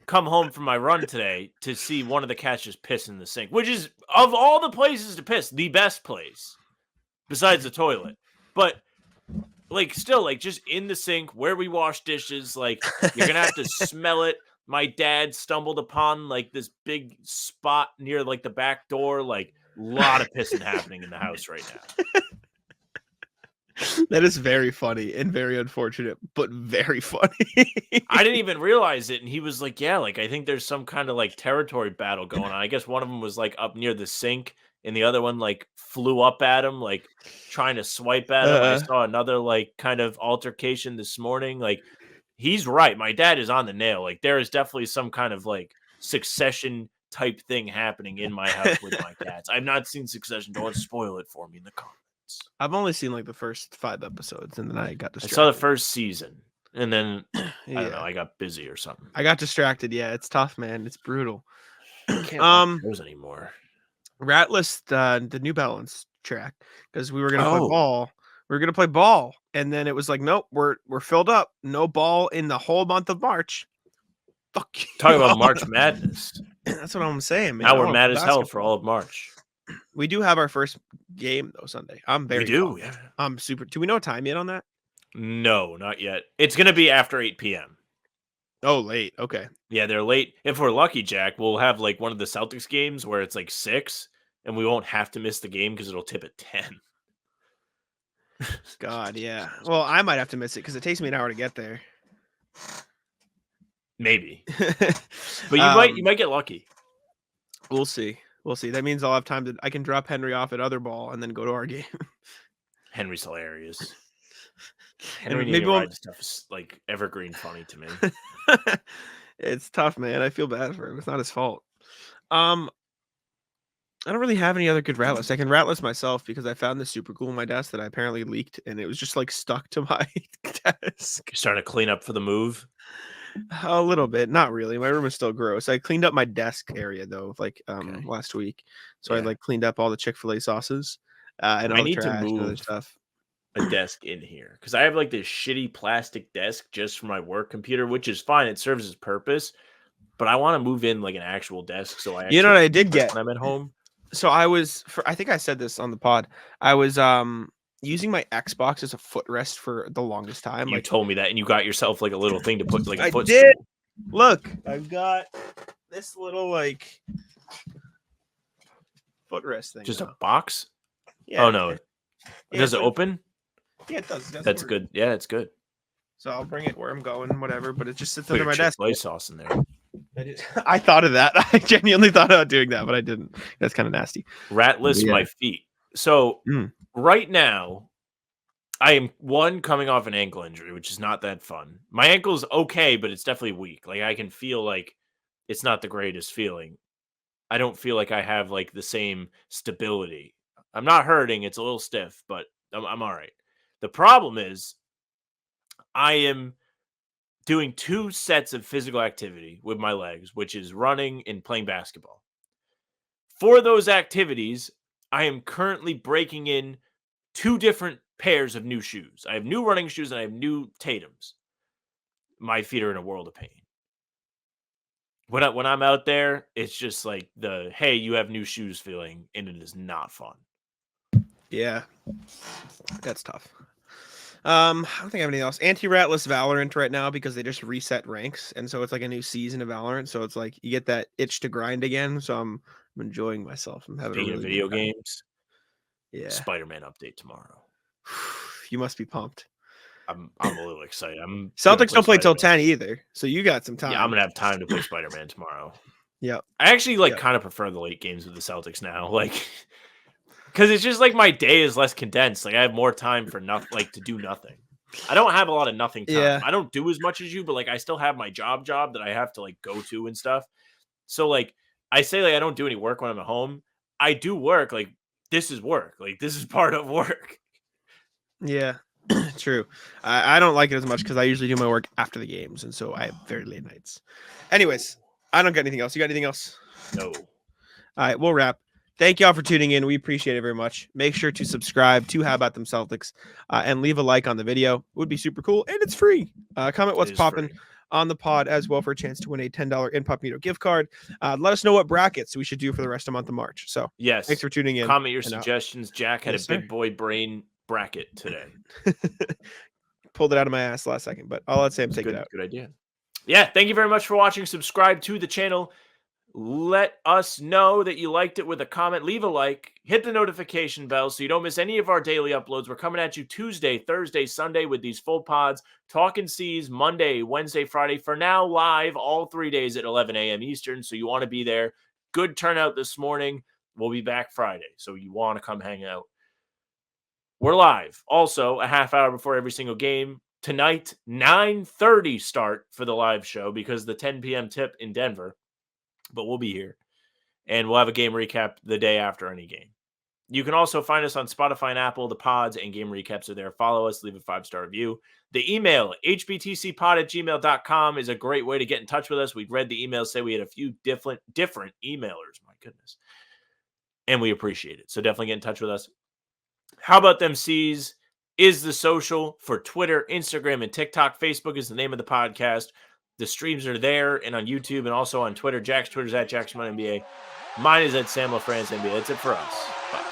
Come home from my run today to see one of the cats just piss in the sink, which is, of all the places to piss, the best place besides the toilet. But like still, like just in the sink where we wash dishes, like you're gonna have to smell it. My dad stumbled upon like this big spot near like the back door, like a lot of pissing happening in the house right now. That is very funny and very unfortunate, but very funny. I didn't even realize it, and he was like, "Yeah, like I think there's some kind of like territory battle going on." I guess one of them was like up near the sink, and the other one like flew up at him, like trying to swipe at him. I saw another like kind of altercation this morning. Like he's right. My dad is on the nail. Like there is definitely some kind of like Succession type thing happening in my house with my cats. I've not seen Succession. Don't spoil it for me in the comments. I've only seen like the first 5 episodes, and then I got distracted. I saw the first season, and then I don't know. I got busy or something. I got distracted. Yeah, it's tough, man. It's brutal. I can't watch those anymore. Ratless, the New Balance track, because we were gonna play ball. We were gonna play ball, and then it was like, nope, we're filled up. No ball in the whole month of March. Fuck you. Talk about March Madness. That's what I'm saying, man. Now we're mad as hell for all of March. We do have our first game though Sunday. I'm very. We do. pumped. Yeah. I'm super. Do we know a time yet on that? No, not yet. It's gonna be after 8 p.m. Oh, late. Okay. Yeah, they're late. If we're lucky, Jack, we'll have like one of the Celtics games where it's like 6, and we won't have to miss the game because it'll tip at 10. God, yeah. Well, I might have to miss it because it takes me an hour to get there. Maybe, but you might get lucky. We'll see. We'll see. That means I'll have time to. I can drop Henry off at other ball and then go to our game. Henry's hilarious. And Henry maybe ride stuff is like evergreen funny to me. It's tough, man. I feel bad for him. It's not his fault. I don't really have any other good ratless. I can ratless myself because I found this super cool in my desk that I apparently leaked, and it was just like stuck to my desk. You're starting to clean up for the move. A little bit, not really. My room is still gross. I cleaned up my desk area though, like last week. So I like cleaned up all the Chick-fil-A sauces and all I the need to trash and other move stuff. a desk in here because I have like this shitty plastic desk just for my work computer, which is fine. It serves its purpose, but I want to move in like an actual desk. So I, you know what I did get when I'm at home. So I think I said this on the pod. I was using my Xbox as a footrest for the longest time. You like, told me that, and you got yourself like a little thing to put like a I footstool. did. Look, I've got this little like footrest thing. Just now. a box. Yeah. Oh no, does it open? Yeah, it does. That's good. Yeah, it's good. So I'll bring it where I'm going, whatever. But it just sits Put under your my desk. Chick-fil-A sauce in there. I thought of that. I genuinely thought about doing that, but I didn't. That's kind of nasty. Ratless my feet. So right now, I am coming off an ankle injury, which is not that fun. My ankle's okay, but it's definitely weak. Like I can feel like it's not the greatest feeling. I don't feel like I have like the same stability. I'm not hurting. It's a little stiff, but I'm all right. The problem is I am doing 2 sets of physical activity with my legs, which is running and playing basketball. For those activities, I am currently breaking in 2 different pairs of new shoes. I have new running shoes and I have new Tatums. my feet are in a world of pain. When I'm out there, it's just like the, hey, you have new shoes feeling, and it is not fun. Yeah, that's tough. I don't think I have anything else. Anti-ratless Valorant right now because they just reset ranks, and so it's like a new season of Valorant. So it's like you get that itch to grind again. So I'm enjoying myself. I'm having Speaking a of really video good time. games, Yeah, Spider-Man update tomorrow. you must be pumped. I'm a little excited. I'm Celtics don't play till Spider-Man. 10 either, so you got some time. Yeah, I'm gonna have time to play Spider-Man tomorrow. Yep. I actually Yep. kind of prefer the late games with the Celtics now, because it's just like my day is less condensed. Like I have more time for nothing, like to do nothing. I don't have a lot of nothing time. Yeah. I don't do as much as you, but like I still have my job that I have to like go to and stuff. So like I say like I don't do any work when I'm at home. I do work. Like this is work. Like this is part of work. Yeah. True. I don't like it as much because I usually do my work after the games, and so I have very late nights. Anyways, I don't got anything else. You got anything else? No. All right, we'll wrap. Thank y'all for tuning in. We appreciate it very much. Make sure to subscribe to How About Them Celtics and leave a like on the video. It would be super cool, and it's free. Comment what's popping on the pod as well for a chance to win a $10 Incognito gift card. Let us know what brackets we should do for the rest of the month of March. So yes, thanks for tuning in. Comment your suggestions. Jack had yes, a big boy brain bracket today. Pulled it out of my ass last second, but I'll let Sam take it out. Good idea. Yeah, thank you very much for watching. Subscribe to the channel. Let us know that you liked it with a comment. Leave a like. Hit the notification bell so you don't miss any of our daily uploads. We're coming at you Tuesday, Thursday, Sunday with these full pods. Talking C's Monday, Wednesday, Friday. For now, live all 3 days at 11 a.m. Eastern, so you want to be there. Good turnout this morning. We'll be back Friday, so you want to come hang out. We're live also a half hour before every single game. Tonight, 9:30 start for the live show because the 10 p.m. tip in Denver. But we'll be here. And we'll have a game recap the day after any game. You can also find us on Spotify and Apple. The pods and game recaps are there. Follow us. Leave a 5-star review. The email, hbtcpod@gmail.com, is a great way to get in touch with us. We've read the emails, say we had a few different emailers. My goodness. And we appreciate it. So definitely get in touch with us. How About Them C's is the social for Twitter, Instagram, and TikTok. Facebook is the name of the podcast. The streams are there and on YouTube and also on Twitter. Jack's Twitter's at JacksMonNBA. Mine is at Sam LaFrance NBA. That's it for us. Bye.